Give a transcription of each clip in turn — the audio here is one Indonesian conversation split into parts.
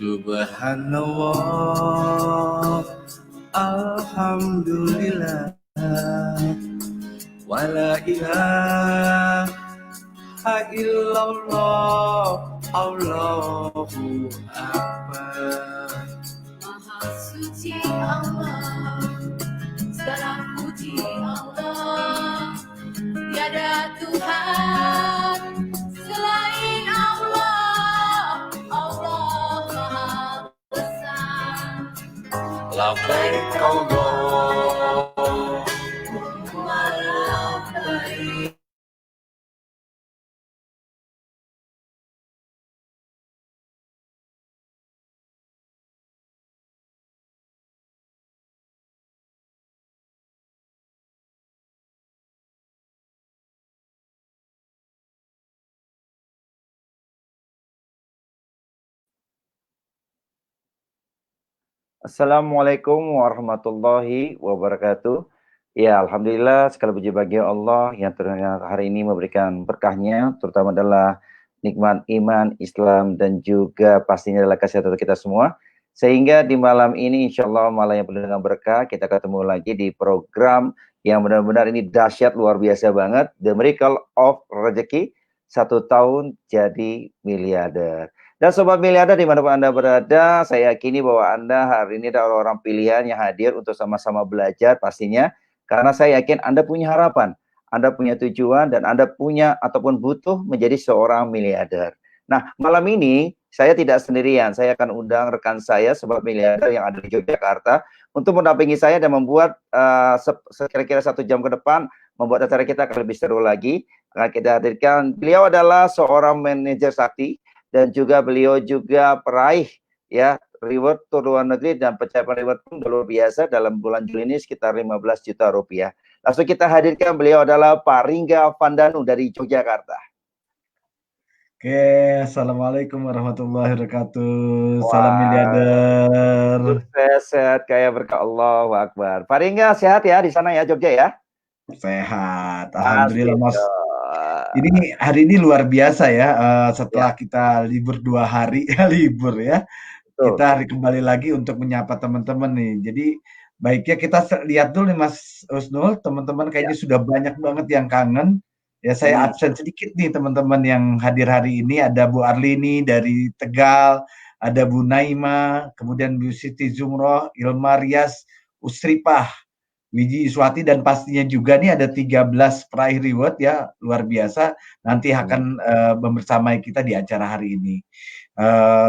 Subhanallah, Alhamdulillah, wala ilaha illallah, Allahu Akbar. Maha suci Allah, segala puji Allah, tiada Tuhan selain Allah, Allah Maha Besar. Labbaik Allahumma labbaik. Assalamualaikum warahmatullahi wabarakatuh. Ya, alhamdulillah segala puji bagi Allah yang ternyata hari ini memberikan berkahnya, terutama adalah nikmat iman, Islam, dan juga pastinya adalah kesehatan kita semua. Sehingga di malam ini insya Allah malam yang penuh dengan berkah, kita ketemu lagi di program yang benar-benar ini dahsyat, luar biasa banget, The Miracle of Rezeki, 1 tahun jadi miliarder. Dan Sobat Miliarder dimanapun Anda berada, saya yakini bahwa Anda hari ini adalah orang-orang pilihan yang hadir untuk sama-sama belajar pastinya. Karena saya yakin Anda punya harapan, Anda punya tujuan, dan Anda punya ataupun butuh menjadi seorang miliarder. Nah, malam ini saya tidak sendirian, saya akan undang rekan saya, Sobat Miliarder yang ada di Yogyakarta, untuk mendampingi saya dan membuat kira-kira 1 jam ke depan, membuat acara kita akan lebih seru lagi. Akan kita hadirkan, beliau adalah seorang manajer sakti, dan juga beliau juga peraih ya reward tur luar negeri dan pencapaian reward pun luar biasa dalam bulan Juli ini sekitar 15 juta rupiah. Langsung kita hadirkan, beliau adalah Pak Ringga Vandanu dari Yogyakarta. Oke, Assalamualaikum warahmatullahi wabarakatuh. Salam miliarder. Sehat kaya berkah, Allahu Akbar. Pak Ringga sehat ya di sana ya, Jogja ya? Sehat, alhamdulillah Mas. Ini hari ini luar biasa ya, setelah kita libur 2 hari, libur ya. Betul. Kita hari kembali lagi untuk menyapa teman-teman nih. Jadi baiknya kita lihat dulu nih Mas Husnul, teman-teman kayaknya sudah banyak banget yang kangen. Ya saya absen sedikit nih teman-teman yang hadir hari ini. Ada Bu Arlini dari Tegal, ada Bu Naima, kemudian Bu Siti Zumroh, Ilma Rias, Usripah, Wiji Iswati, dan pastinya juga nih ada 13 peraih reward ya, luar biasa. Nanti akan membersamai kita di acara hari ini.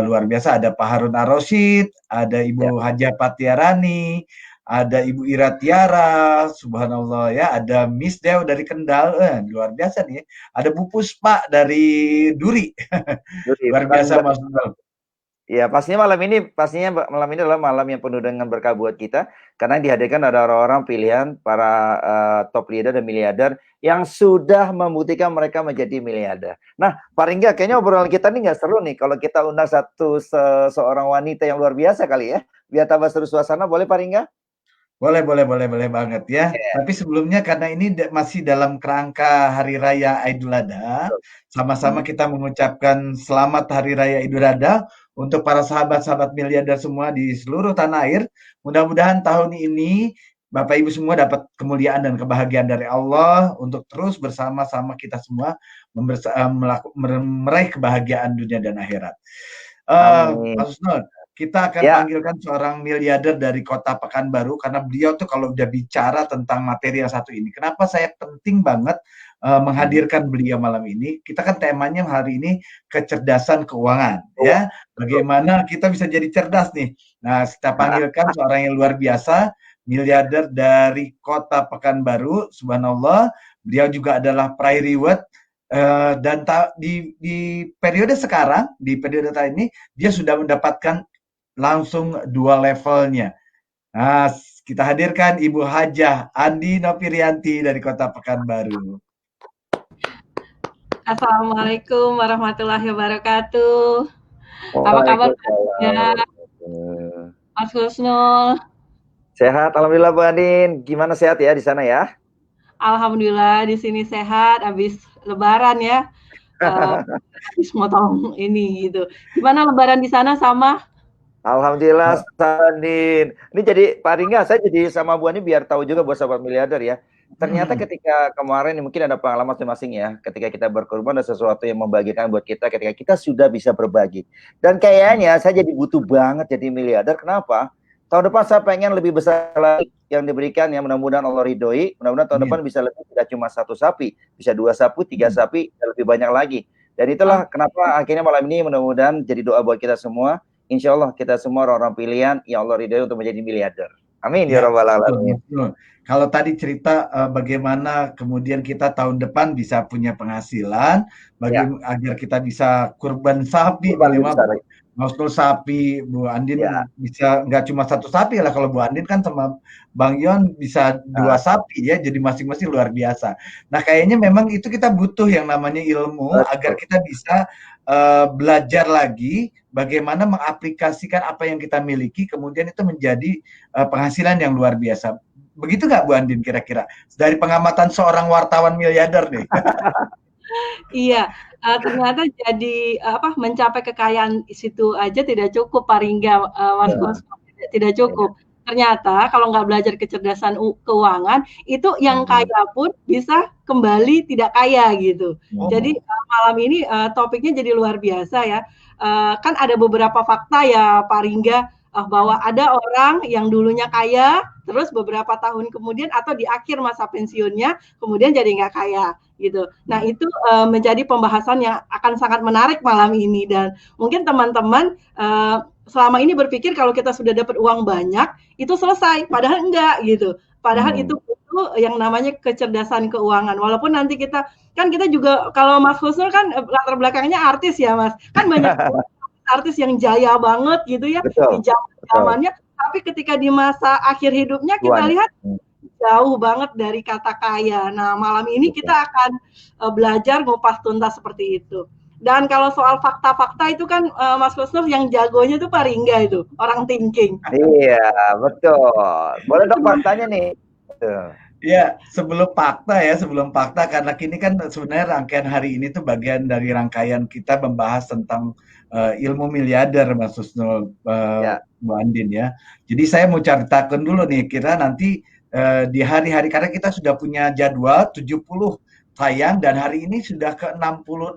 Luar biasa, ada Pak Harun Ar-Rasyid, ada Ibu Hajah Patiarani, ada Ibu Ira Tiara, subhanallah ya, ada Miss Dew dari Kendal, luar biasa nih. Ada Bu Puspa dari Duri, luar biasa Mas Nul. Ya, pastinya malam ini adalah malam yang penuh dengan berkah buat kita, karena dihadirkan ada orang-orang pilihan para top leader dan miliarder yang sudah membuktikan mereka menjadi miliarder. Nah, Pak Ringga, kayaknya obrolan kita ini nggak seru nih kalau kita undang seorang wanita yang luar biasa kali ya, biar tambah seru suasana. Boleh Pak Ringga? Boleh banget ya. Tapi sebelumnya karena ini masih dalam kerangka Hari Raya Idul Adha, sama-sama kita mengucapkan selamat Hari Raya Idul Adha untuk para sahabat-sahabat miliarder semua di seluruh tanah air. Mudah-mudahan tahun ini Bapak Ibu semua dapat kemuliaan dan kebahagiaan dari Allah untuk terus bersama-sama kita semua meraih kebahagiaan dunia dan akhirat. Mas Husnul, kita akan panggilkan seorang miliarder dari Kota Pekanbaru, karena beliau tuh kalau udah bicara tentang materi yang satu ini, kenapa saya penting banget menghadirkan beliau malam ini. Kita kan temanya hari ini kecerdasan keuangan, ya. Bagaimana kita bisa jadi cerdas nih. Nah, kita panggilkan seorang yang luar biasa, miliarder dari Kota Pekanbaru, subhanallah. Beliau juga adalah peraih reward. Dan di periode sekarang, di periode ini, dia sudah mendapatkan langsung 2 levelnya. Nah, kita hadirkan Ibu Hajah Andi Nopirianti dari Kota Pekanbaru. Assalamualaikum warahmatullahi wabarakatuh. Apa kabar Mas Husnul? Sehat, alhamdulillah Bu Andin. Gimana, sehat ya di sana ya? Alhamdulillah di sini sehat, habis Lebaran ya. Habis motong ini gitu. Gimana Lebaran di sana sama? Alhamdulillah, Sanin. Ini jadi Pak Ringga, saya jadi sama Bu Ani biar tahu juga buat sahabat miliarder ya. Ternyata ketika kemarin mungkin ada pengalaman masing-masing ya, ketika kita berkorban ada sesuatu yang membagikan buat kita ketika kita sudah bisa berbagi. Dan kayaknya saya jadi butuh banget jadi miliarder. Kenapa? Tahun depan saya pengen lebih besar lagi yang diberikan ya, mudah-mudahan Allah ridhoi. Mudah-mudahan tahun depan bisa lebih, tidak cuma 1 sapi, bisa 2 sapi, 3 sapi, dan lebih banyak lagi. Dan itulah kenapa akhirnya malam ini mudah-mudahan jadi doa buat kita semua. Insya Allah kita semua orang-orang pilihan yang Allah ridhoi untuk menjadi miliarder. Amin ya rabbal alamin. Kalau tadi cerita bagaimana kemudian kita tahun depan bisa punya penghasilan, agar kita bisa kurban sapi, minimal sapi, Bu Andin bisa nggak cuma 1 sapi lah, kalau Bu Andin kan sama Bang Yon bisa 2 sapi ya, jadi masing-masing luar biasa. Nah kayaknya memang itu kita butuh yang namanya ilmu agar kita bisa belajar lagi bagaimana mengaplikasikan apa yang kita miliki, kemudian itu menjadi penghasilan yang luar biasa. Begitu nggak Bu Andin kira-kira? Dari pengamatan seorang wartawan miliarder nih. Iya, ternyata jadi mencapai kekayaan situ aja tidak cukup Pak Ringga, Mas Gus, tidak cukup. Ternyata kalau nggak belajar kecerdasan keuangan, itu yang kaya pun bisa kembali tidak kaya gitu. Jadi malam ini topiknya jadi luar biasa ya. Kan ada beberapa fakta ya Pak Ringga, bahwa ada orang yang dulunya kaya, terus beberapa tahun kemudian atau di akhir masa pensiunnya, kemudian jadi nggak kaya gitu. Nah itu menjadi pembahasan yang akan sangat menarik malam ini, dan mungkin teman-teman selama ini berpikir kalau kita sudah dapat uang banyak itu selesai, padahal enggak gitu. Padahal itu yang namanya kecerdasan keuangan. Walaupun nanti kita juga, kalau Mas Husnul kan latar belakangnya artis ya Mas, kan banyak artis yang jaya banget gitu ya di zamannya, tapi ketika di masa akhir hidupnya kita lihat jauh banget dari kata kaya. Nah malam ini kita akan belajar ngupas tuntas seperti itu. Dan kalau soal fakta-fakta itu kan Mas Husnul yang jagonya tuh Pak Ringga, itu orang thinking. Iya betul. Boleh dong faktanya nih. Ya, sebelum fakta, karena kini kan sebenarnya rangkaian hari ini tuh bagian dari rangkaian kita membahas tentang ilmu miliarder, Mas Husnul, Bu Andin ya. Jadi saya mau ceritakan dulu nih, kira nanti di hari-hari, karena kita sudah punya jadwal 70 tayang dan hari ini sudah ke 66.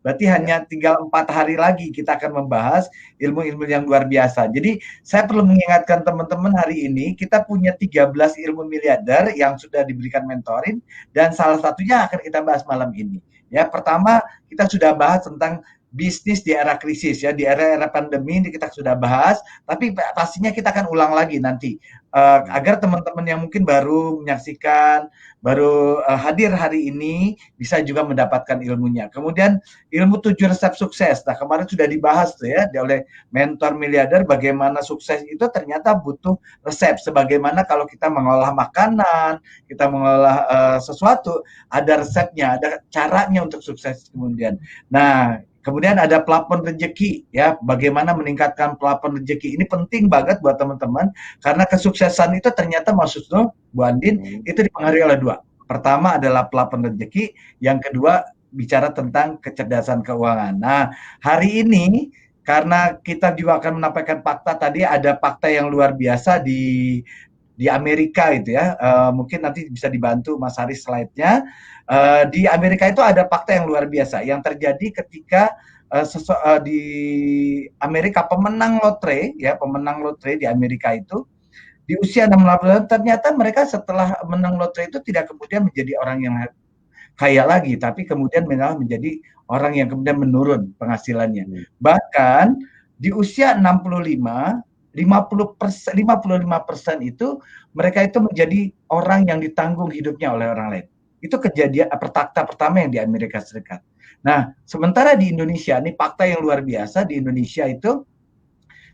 Berarti hanya tinggal 4 hari lagi kita akan membahas ilmu-ilmu yang luar biasa. Jadi saya perlu mengingatkan teman-teman, hari ini kita punya 13 ilmu miliarder yang sudah diberikan mentoring, dan salah satunya akan kita bahas malam ini. Ya, pertama kita sudah bahas tentang bisnis di era krisis ya, di era pandemi ini kita sudah bahas, tapi pastinya kita akan ulang lagi nanti agar teman-teman yang mungkin baru menyaksikan, baru hadir hari ini bisa juga mendapatkan ilmunya. Kemudian ilmu 7 resep sukses. Nah, kemarin sudah dibahas tuh ya oleh mentor miliarder, bagaimana sukses itu ternyata butuh resep. Sebagaimana kalau kita mengolah makanan, kita mengolah sesuatu, ada resepnya, ada caranya untuk sukses kemudian. Nah, kemudian ada plafon rezeki ya, bagaimana meningkatkan plafon rezeki. Ini penting banget buat teman-teman, karena kesuksesan itu ternyata maksudnya Bu Andin itu dipengaruhi oleh 2. Pertama adalah plafon rezeki, yang kedua bicara tentang kecerdasan keuangan. Nah, hari ini karena kita juga akan menampilkan fakta, tadi ada fakta yang luar biasa di Amerika itu ya, mungkin nanti bisa dibantu Mas Haris slide-nya. Di Amerika itu ada fakta yang luar biasa yang terjadi ketika di Amerika pemenang lotre di Amerika itu di usia 16 tahun, ternyata mereka setelah menang lotre itu tidak kemudian menjadi orang yang kaya lagi, tapi kemudian malah menjadi orang yang kemudian menurun penghasilannya. Bahkan di usia 65, 55% itu mereka itu menjadi orang yang ditanggung hidupnya oleh orang lain. Itu kejadian fakta pertama yang di Amerika Serikat. Nah, sementara di Indonesia, ini fakta yang luar biasa, di Indonesia itu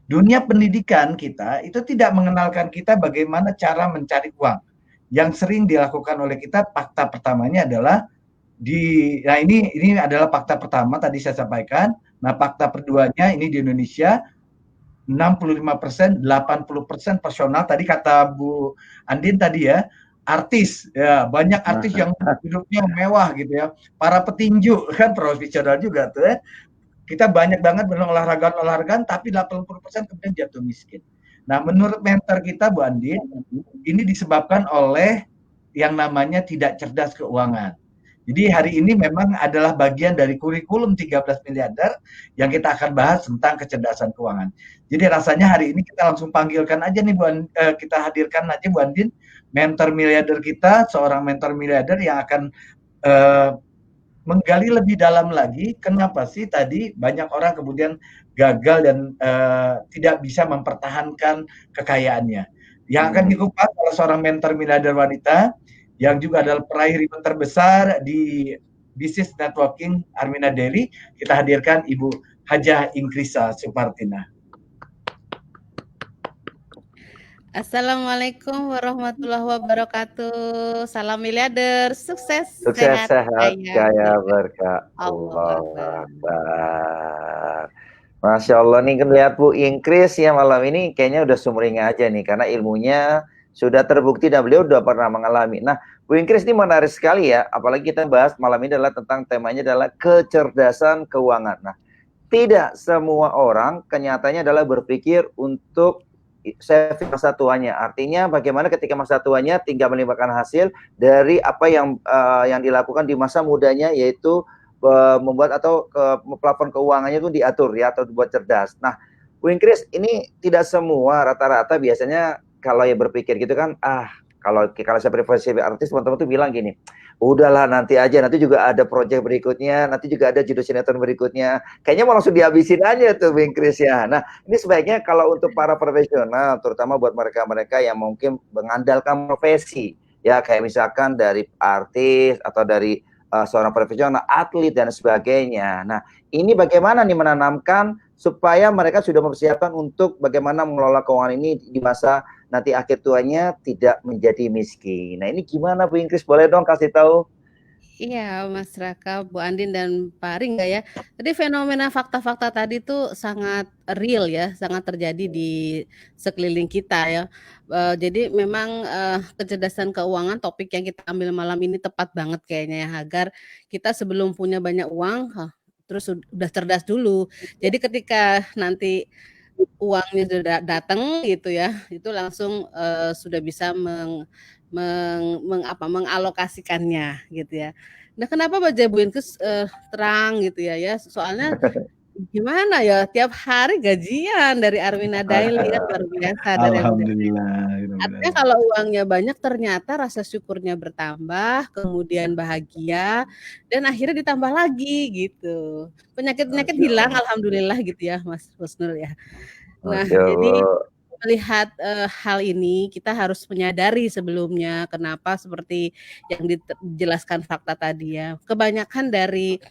dunia pendidikan kita itu tidak mengenalkan kita bagaimana cara mencari uang. Yang sering dilakukan oleh kita, fakta pertamanya adalah nah ini adalah fakta pertama tadi saya sampaikan. Nah, fakta keduanya ini di Indonesia 65%, 80% personal, tadi kata Bu Andin tadi ya, artis ya, banyak artis yang hidupnya mewah gitu ya, para petinju kan profesional juga tuh ya. kita banyak banget berolahraga, tapi 80% kemudian jatuh miskin. Nah, menurut mentor kita Bu Andin, ini disebabkan oleh yang namanya tidak cerdas keuangan. Jadi hari ini memang adalah bagian dari kurikulum 13 miliarder yang kita akan bahas tentang kecerdasan keuangan. Jadi rasanya hari ini kita langsung panggilkan aja nih kita hadirkan aja Bu Andin, mentor miliarder kita, seorang mentor miliarder yang akan menggali lebih dalam lagi kenapa sih tadi banyak orang kemudian gagal dan tidak bisa mempertahankan kekayaannya. Yang akan dikupas oleh seorang mentor miliarder wanita yang juga adalah peraih reward terbesar di Business Networking Armina Daily. Kita hadirkan Ibu Hajah Inkrisa Supartina. Assalamualaikum warahmatullahi wabarakatuh. Salam miliarder, sukses, Sukses, sehat, kaya, berkah. Allah Akbar. Masya Allah nih kan lihat Bu Inkris ya malam ini kayaknya udah sumringah aja nih karena ilmunya sudah terbukti dan beliau udah pernah mengalami. Nah, Bu Inkris ini menarik sekali ya, apalagi kita bahas malam ini adalah tentang temanya adalah kecerdasan keuangan. Nah, tidak semua orang kenyataannya adalah berpikir untuk saving masa tuanya. Artinya bagaimana ketika masa tuanya tinggal melimpahkan hasil dari apa yang dilakukan di masa mudanya, yaitu membuat atau plafon keuangannya itu diatur ya atau dibuat cerdas. Nah, Bu Inkris, ini tidak semua, rata-rata biasanya kalau ya berpikir gitu kan, kalau saya preferensi artis teman-teman tuh bilang gini, udahlah nanti aja, nanti juga ada project berikutnya, nanti juga ada judul sinetron berikutnya, kayaknya mau langsung dihabisin aja tuh Bu Inkris ya. Nah, ini sebaiknya kalau untuk para profesional, terutama buat mereka-mereka yang mungkin mengandalkan profesi, ya kayak misalkan dari artis atau dari seorang profesional, atlet dan sebagainya. Nah, ini bagaimana nih menanamkan supaya mereka sudah mempersiapkan untuk bagaimana mengelola keuangan ini di masa nanti akhir tuanya tidak menjadi miskin. Nah, ini gimana Bu Inkris? Boleh dong kasih tahu? Iya, Mas Raka, Bu Andin dan Pak Ringga ya. Jadi fenomena fakta-fakta tadi tuh sangat real ya, sangat terjadi di sekeliling kita ya. Jadi memang kecerdasan keuangan topik yang kita ambil malam ini tepat banget kayaknya ya, agar kita sebelum punya banyak uang, terus udah cerdas dulu. Jadi ketika nanti uangnya sudah datang gitu ya, itu langsung sudah bisa mengalokasikannya gitu ya. Nah, kenapa Baja Bu Inkris terang gitu ya, soalnya gimana ya, tiap hari gajian dari Armina Daily kan luar biasa. Alhamdulillah. Artinya kalau uangnya banyak ternyata rasa syukurnya bertambah, kemudian bahagia, dan akhirnya ditambah lagi gitu. Penyakit-penyakit hilang alhamdulillah gitu ya Mas Husnul ya. Nah, jadi melihat hal ini kita harus menyadari sebelumnya kenapa seperti yang dijelaskan fakta tadi ya. Kebanyakan dari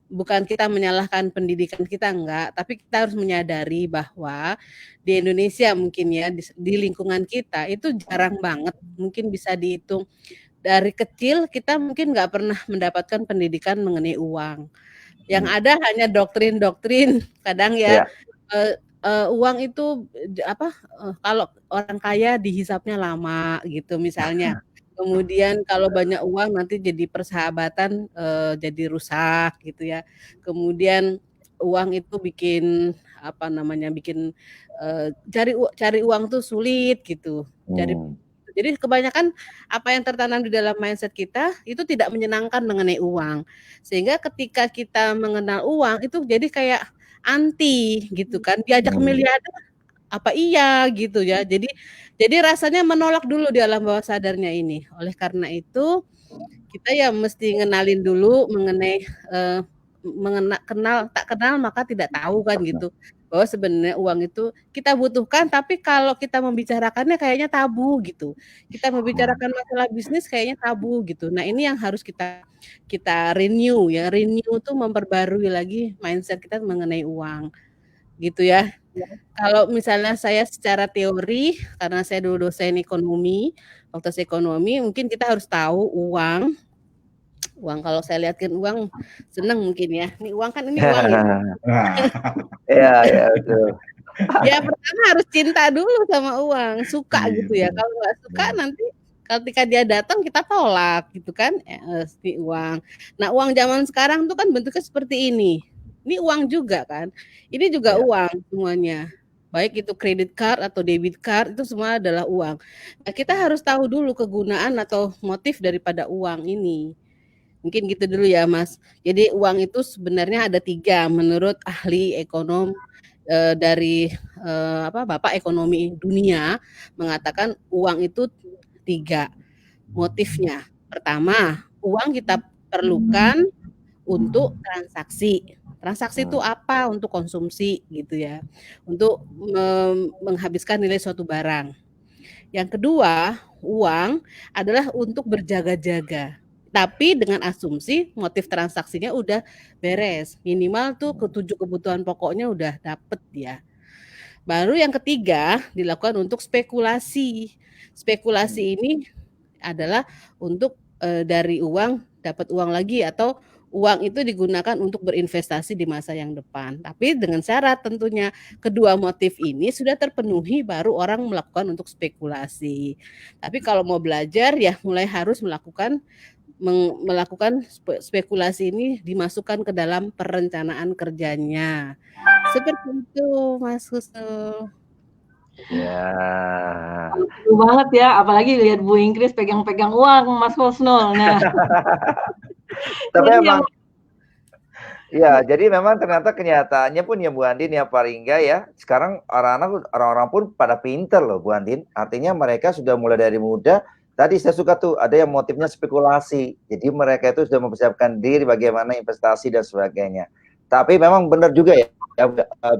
bukan kita menyalahkan pendidikan kita enggak, tapi kita harus menyadari bahwa di Indonesia mungkin ya di lingkungan kita itu jarang banget, mungkin bisa dihitung dari kecil kita mungkin nggak pernah mendapatkan pendidikan mengenai uang. Yang ada hanya doktrin-doktrin kadang ya. Uang itu kalau orang kaya dihisapnya lama gitu misalnya. Kemudian kalau banyak uang nanti jadi persahabatan jadi rusak gitu ya. Kemudian uang itu bikin bikin cari uang tuh sulit gitu. Jadi kebanyakan apa yang tertanam di dalam mindset kita itu tidak menyenangkan mengenai uang. Sehingga ketika kita mengenal uang itu jadi kayak anti gitu kan. Diajak miliarder apa iya gitu ya. Jadi rasanya menolak dulu di alam bawah sadarnya ini. Oleh karena itu kita ya mesti ngenalin dulu mengenai tak kenal maka tidak tahu kan gitu. Bahwa sebenarnya uang itu kita butuhkan, tapi kalau kita membicarakannya kayaknya tabu gitu. Kita membicarakan masalah bisnis kayaknya tabu gitu. Nah, ini yang harus kita renew ya. Renew tuh memperbarui lagi mindset kita mengenai uang. Gitu ya. Kalau misalnya saya secara teori, karena saya dulu dosen ekonomi, fakultas ekonomi, mungkin kita harus tahu uang kalau saya lihatkan uang seneng mungkin ya. Ini uang kan ini uang ya. Iya, betul. Ya pertama harus cinta dulu sama uang, suka gitu ya. Kalau nggak suka nanti ketika dia datang kita tolak gitu kan, uang. Nah, uang zaman sekarang tuh kan bentuknya seperti ini. Ini uang juga kan. Ini juga Ya. uang semuanya. Baik itu kredit card atau debit card, itu semua adalah uang. Nah, kita harus tahu dulu kegunaan atau motif daripada uang ini. Mungkin gitu dulu ya Mas. Jadi uang itu sebenarnya ada 3 menurut ahli ekonom dari Bapak Ekonomi Dunia mengatakan uang itu 3 motifnya. Pertama, uang kita perlukan untuk transaksi. Transaksi itu apa? Untuk konsumsi gitu ya. Untuk menghabiskan nilai suatu barang. Yang kedua, uang adalah untuk berjaga-jaga. Tapi dengan asumsi motif transaksinya udah beres. Minimal tuh ke-7 kebutuhan pokoknya udah dapet ya. Baru yang ketiga dilakukan untuk spekulasi. Spekulasi ini adalah untuk dari uang dapat uang lagi atau uang itu digunakan untuk berinvestasi di masa yang depan. Tapi dengan syarat tentunya kedua motif ini sudah terpenuhi baru orang melakukan untuk spekulasi. Tapi kalau mau belajar ya mulai harus melakukan spekulasi ini dimasukkan ke dalam perencanaan kerjanya. Seperti itu Mas Husnul. Ya. Seru banget ya, apalagi lihat Bu Ingkris pegang-pegang uang Mas Husnul. Nah. Tapi Jadi emang ya, jadi memang ternyata kenyataannya pun ya Bu Andin ya Pak Ringga ya. Sekarang orang-orang pun pada pinter loh Bu Andin. Artinya mereka sudah mulai dari muda. Tadi saya suka tuh ada yang motifnya spekulasi. Jadi mereka itu sudah mempersiapkan diri bagaimana investasi dan sebagainya. Tapi memang benar juga ya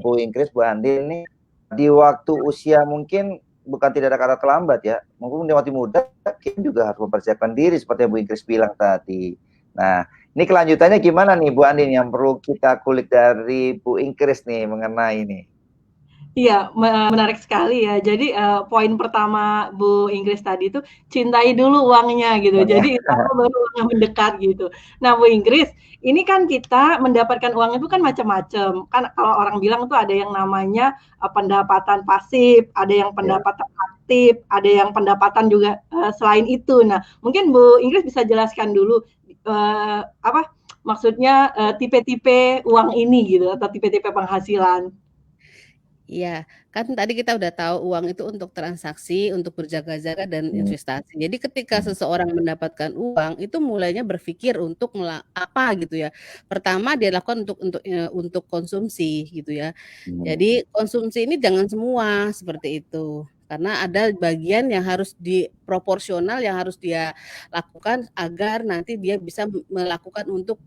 Bu Ingkris, Bu Andin nih di waktu usia mungkin bukan tidak ada kata terlambat ya. Mungkin di waktu muda kita juga harus mempersiapkan diri seperti yang Bu Ingkris bilang tadi. Nah, ini kelanjutannya gimana nih Bu Andin yang perlu kita kulik dari Bu Ingkris nih mengenai ini? Iya, menarik sekali ya. Jadi poin pertama Bu Ingkris tadi itu cintai dulu uangnya gitu. Jadi itu baru uangnya mendekat gitu. Nah Bu Ingkris, ini kan kita mendapatkan uang itu kan macam-macam. Kan kalau orang bilang tuh ada yang namanya pendapatan pasif, ada yang pendapatan aktif, ada yang pendapatan juga selain itu. Nah mungkin Bu Ingkris bisa jelaskan dulu apa maksudnya tipe-tipe uang ini gitu atau tipe-tipe penghasilan. Iya, kan tadi kita udah tahu uang itu untuk transaksi, untuk berjaga-jaga dan investasi. Jadi ketika seseorang mendapatkan uang, itu mulainya berpikir untuk apa gitu ya. Pertama dia lakukan untuk konsumsi gitu ya. Jadi konsumsi ini jangan semua seperti itu. Karena ada bagian yang harus proporsional yang harus dia lakukan agar nanti dia bisa melakukan untuk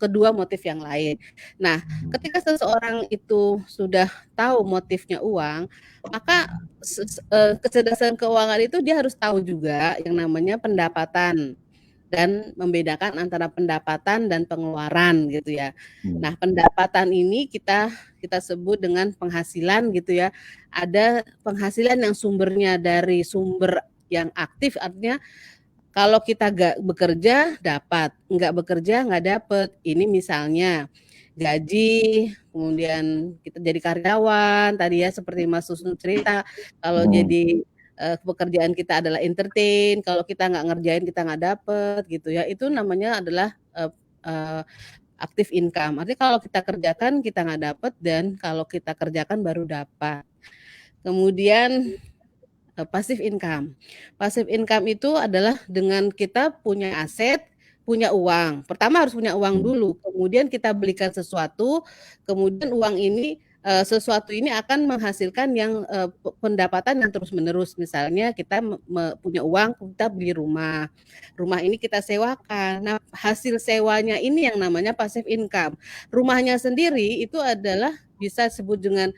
kedua motif yang lain. Nah, ketika seseorang itu sudah tahu motifnya uang, maka kecerdasan keuangan itu dia harus tahu juga yang namanya pendapatan dan membedakan antara pendapatan dan pengeluaran gitu ya. Nah, pendapatan ini kita sebut dengan penghasilan gitu ya. Ada penghasilan yang sumbernya dari sumber yang aktif, artinya kalau kita nggak bekerja dapat, nggak bekerja nggak dapat. Ini misalnya gaji, kemudian kita jadi karyawan, tadi ya seperti Mas Husnul cerita, kalau jadi pekerjaan kita adalah entertain, kalau kita nggak ngerjain kita nggak dapet gitu ya, itu namanya adalah active income. Artinya kalau kita kerjakan kita nggak dapet dan kalau kita kerjakan baru dapat. Kemudian passive income. Passive income itu adalah dengan kita punya aset, punya uang. Pertama harus punya uang dulu, kemudian kita belikan sesuatu, kemudian uang ini sesuatu ini akan menghasilkan yang pendapatan yang terus-menerus. Misalnya kita punya uang, kita beli rumah. Rumah ini kita sewakan. Nah, hasil sewanya ini yang namanya passive income. Rumahnya sendiri itu adalah bisa disebut dengan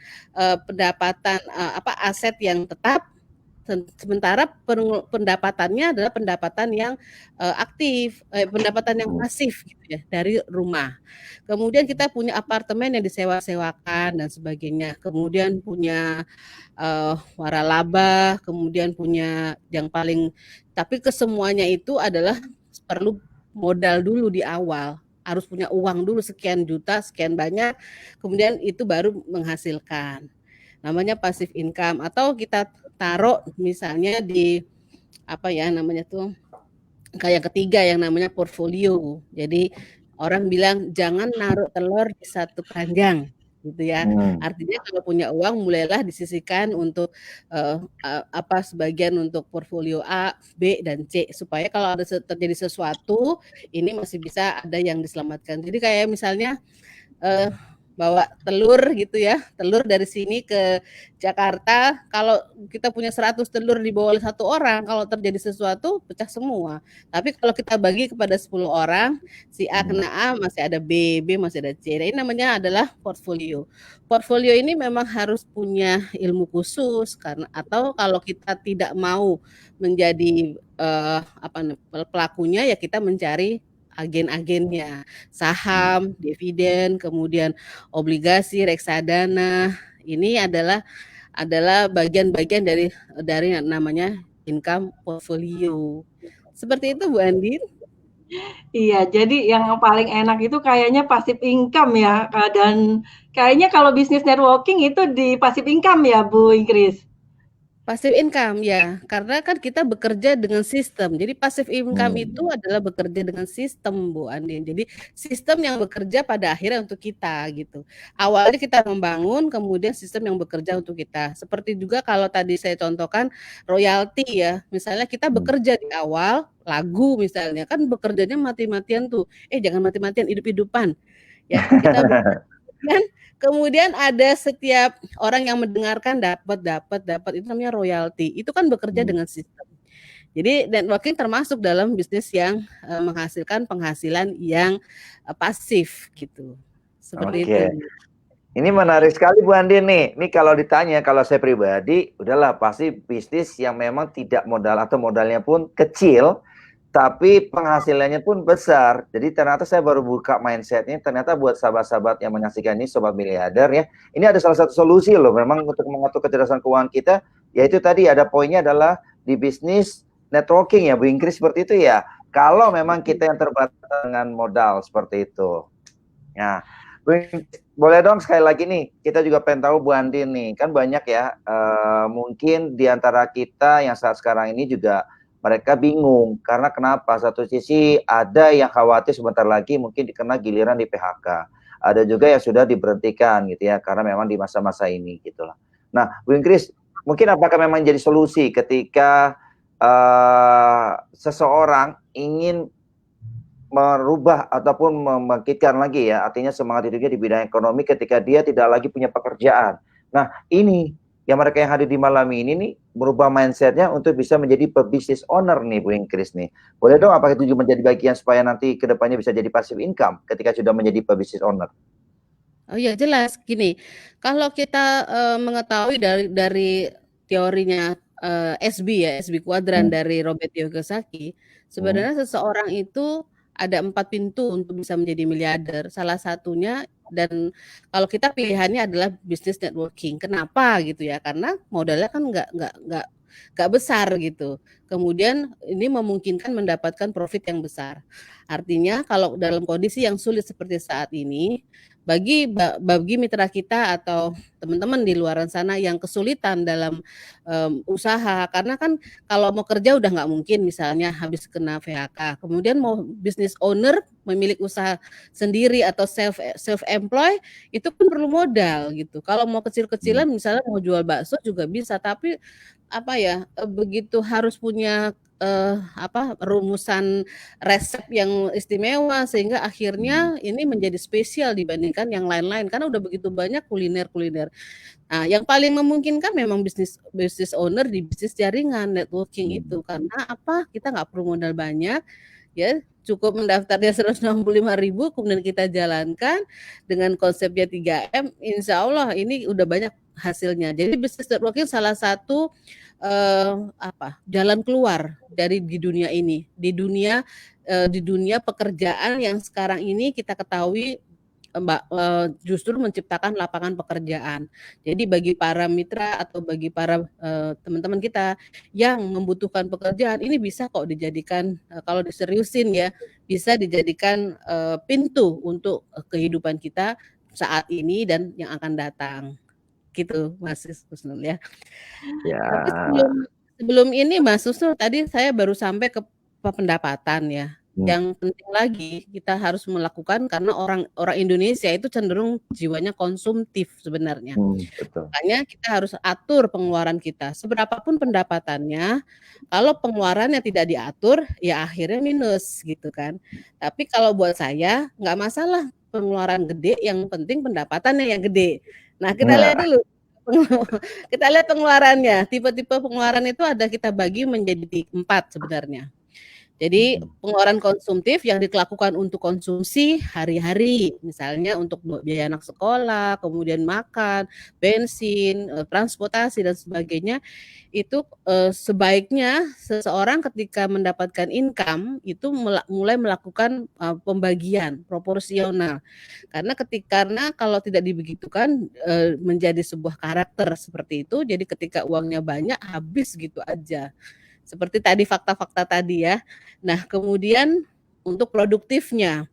pendapatan aset yang tetap. Sementara pendapatannya adalah pendapatan yang aktif, pendapatan yang pasif gitu ya dari rumah. Kemudian kita punya apartemen yang disewa-sewakan dan sebagainya. Kemudian punya waralaba, kemudian punya yang paling, tapi kesemuanya itu adalah perlu modal dulu di awal. Harus punya uang dulu sekian juta, sekian banyak, kemudian itu baru menghasilkan. Namanya passive income. Atau kita taruh misalnya di kayak ketiga yang namanya portfolio. Jadi orang bilang jangan naruh telur di satu keranjang gitu ya. Artinya kalau punya uang mulailah disisihkan untuk sebagian untuk portfolio A, B dan C supaya kalau ada terjadi sesuatu ini masih bisa ada yang diselamatkan. Jadi kayak misalnya bawa telur gitu ya, telur dari sini ke Jakarta, kalau kita punya 100 telur dibawa oleh 1 orang, kalau terjadi sesuatu pecah semua. Tapi kalau kita bagi kepada 10 orang, si A kena A, masih ada B, B masih ada C. Nah, ini namanya adalah portfolio. Portfolio ini memang harus punya ilmu khusus karena atau kalau kita tidak mau menjadi pelakunya ya kita mencari agen-agennya, saham, dividen, kemudian obligasi, reksadana. Ini adalah bagian-bagian dari namanya income portfolio. Seperti itu Bu Andin. Iya, jadi yang paling enak itu kayaknya passive income ya, dan kayaknya kalau bisnis networking itu di passive income ya Bu Ingkris? Passive income ya, karena kan kita bekerja dengan sistem. Jadi passive income itu adalah bekerja dengan sistem Bu Andin. Jadi sistem yang bekerja pada akhirnya untuk kita gitu. Awalnya kita membangun, kemudian sistem yang bekerja untuk kita. Seperti juga kalau tadi saya contohkan royalti ya. Misalnya kita bekerja di awal lagu misalnya kan bekerjanya mati-matian tuh. Jangan mati-matian, hidup-hidupan. Ya, kita kemudian ada setiap orang yang mendengarkan dapat itu namanya royalti. Itu kan bekerja dengan sistem. Jadi networking termasuk dalam bisnis yang menghasilkan penghasilan yang pasif gitu. Seperti itu. Ini menarik sekali Bu Andin nih. Ini kalau ditanya, kalau saya pribadi, udahlah pasti bisnis yang memang tidak modal atau modalnya pun kecil, tapi penghasilannya pun besar. Jadi ternyata saya baru buka mindsetnya, ternyata buat sahabat-sahabat yang menyaksikan ini, Sobat Miliarder ya, ini ada salah satu solusi loh memang untuk mengatur kecerdasan keuangan kita, yaitu tadi ada poinnya adalah di bisnis networking ya Bu Ingkris, seperti itu ya. Kalau memang kita yang terbatas dengan modal seperti itu. Nah, boleh dong sekali lagi nih, kita juga pengen tahu Bu Andin nih, kan banyak ya, mungkin di antara kita yang saat sekarang ini juga mereka bingung, karena kenapa? Satu sisi ada yang khawatir sebentar lagi mungkin dikena giliran di PHK. Ada juga yang sudah diberhentikan gitu ya, karena memang di masa-masa ini gitu lah. Nah, Bu Ingkris, mungkin apakah memang jadi solusi ketika seseorang ingin merubah ataupun membangkitkan lagi ya, artinya semangat hidupnya di bidang ekonomi ketika dia tidak lagi punya pekerjaan. Nah, ini yang mereka yang hadir di malam ini nih merubah mindsetnya untuk bisa menjadi pebisnis owner nih Bu Ingkris nih. Boleh dong apakah itu juga menjadi bagian supaya nanti kedepannya bisa jadi passive income ketika sudah menjadi pebisnis owner? Oh iya jelas gini, kalau kita mengetahui dari teorinya SB ya, SB kuadran dari Robert Kiyosaki, sebenarnya seseorang itu ada 4 pintu untuk bisa menjadi miliarder. Salah satunya dan kalau kita pilihannya adalah bisnis networking. Kenapa gitu ya? Karena modalnya kan nggak besar gitu. Kemudian ini memungkinkan mendapatkan profit yang besar. Artinya kalau dalam kondisi yang sulit seperti saat ini, bagi mitra kita atau teman-teman di luar sana yang kesulitan dalam usaha, karena kan kalau mau kerja udah nggak mungkin misalnya habis kena PHK, kemudian mau bisnis owner memiliki usaha sendiri atau self employ itu pun perlu modal gitu. Kalau mau kecil-kecilan misalnya mau jual bakso juga bisa, tapi begitu harus punya rumusan resep yang istimewa sehingga akhirnya ini menjadi spesial dibandingkan yang lain-lain karena udah begitu banyak kuliner-kuliner. Nah, yang paling memungkinkan memang bisnis owner di bisnis jaringan networking itu karena apa? Kita nggak perlu modal banyak, ya cukup mendaftarnya 165.000 kemudian kita jalankan dengan konsepnya 3M, insya Allah ini udah banyak hasilnya. Jadi bisnis networking salah satu jalan keluar dari di dunia ini, di dunia pekerjaan yang sekarang ini kita ketahui justru menciptakan lapangan pekerjaan. Jadi bagi para mitra atau bagi para teman-teman kita yang membutuhkan pekerjaan ini bisa kok dijadikan kalau diseriusin ya bisa dijadikan pintu untuk kehidupan kita saat ini dan yang akan datang. Gitu Mas Husnul ya. Tapi sebelum ini Mas Husnul tadi saya baru sampai ke pendapatan ya. yang penting lagi kita harus melakukan karena orang Indonesia itu cenderung jiwanya konsumtif sebenarnya. Betul. Makanya kita harus atur pengeluaran kita. Seberapapun pendapatannya, kalau pengeluarannya tidak diatur, ya akhirnya minus gitu kan. Tapi kalau buat saya nggak masalah pengeluaran gede, yang penting pendapatannya yang gede. Nah, kita lihat dulu. Kita lihat pengeluarannya. Tipe-tipe pengeluaran itu ada kita bagi menjadi 4 sebenarnya. Jadi pengeluaran konsumtif yang dilakukan untuk konsumsi hari-hari, misalnya untuk biaya anak sekolah, kemudian makan, bensin, transportasi dan sebagainya, itu sebaiknya seseorang ketika mendapatkan income itu mulai melakukan pembagian proporsional. Karena kalau tidak dibegitukan menjadi sebuah karakter seperti itu, jadi ketika uangnya banyak habis gitu aja. Seperti tadi fakta-fakta tadi ya. Nah, kemudian untuk produktifnya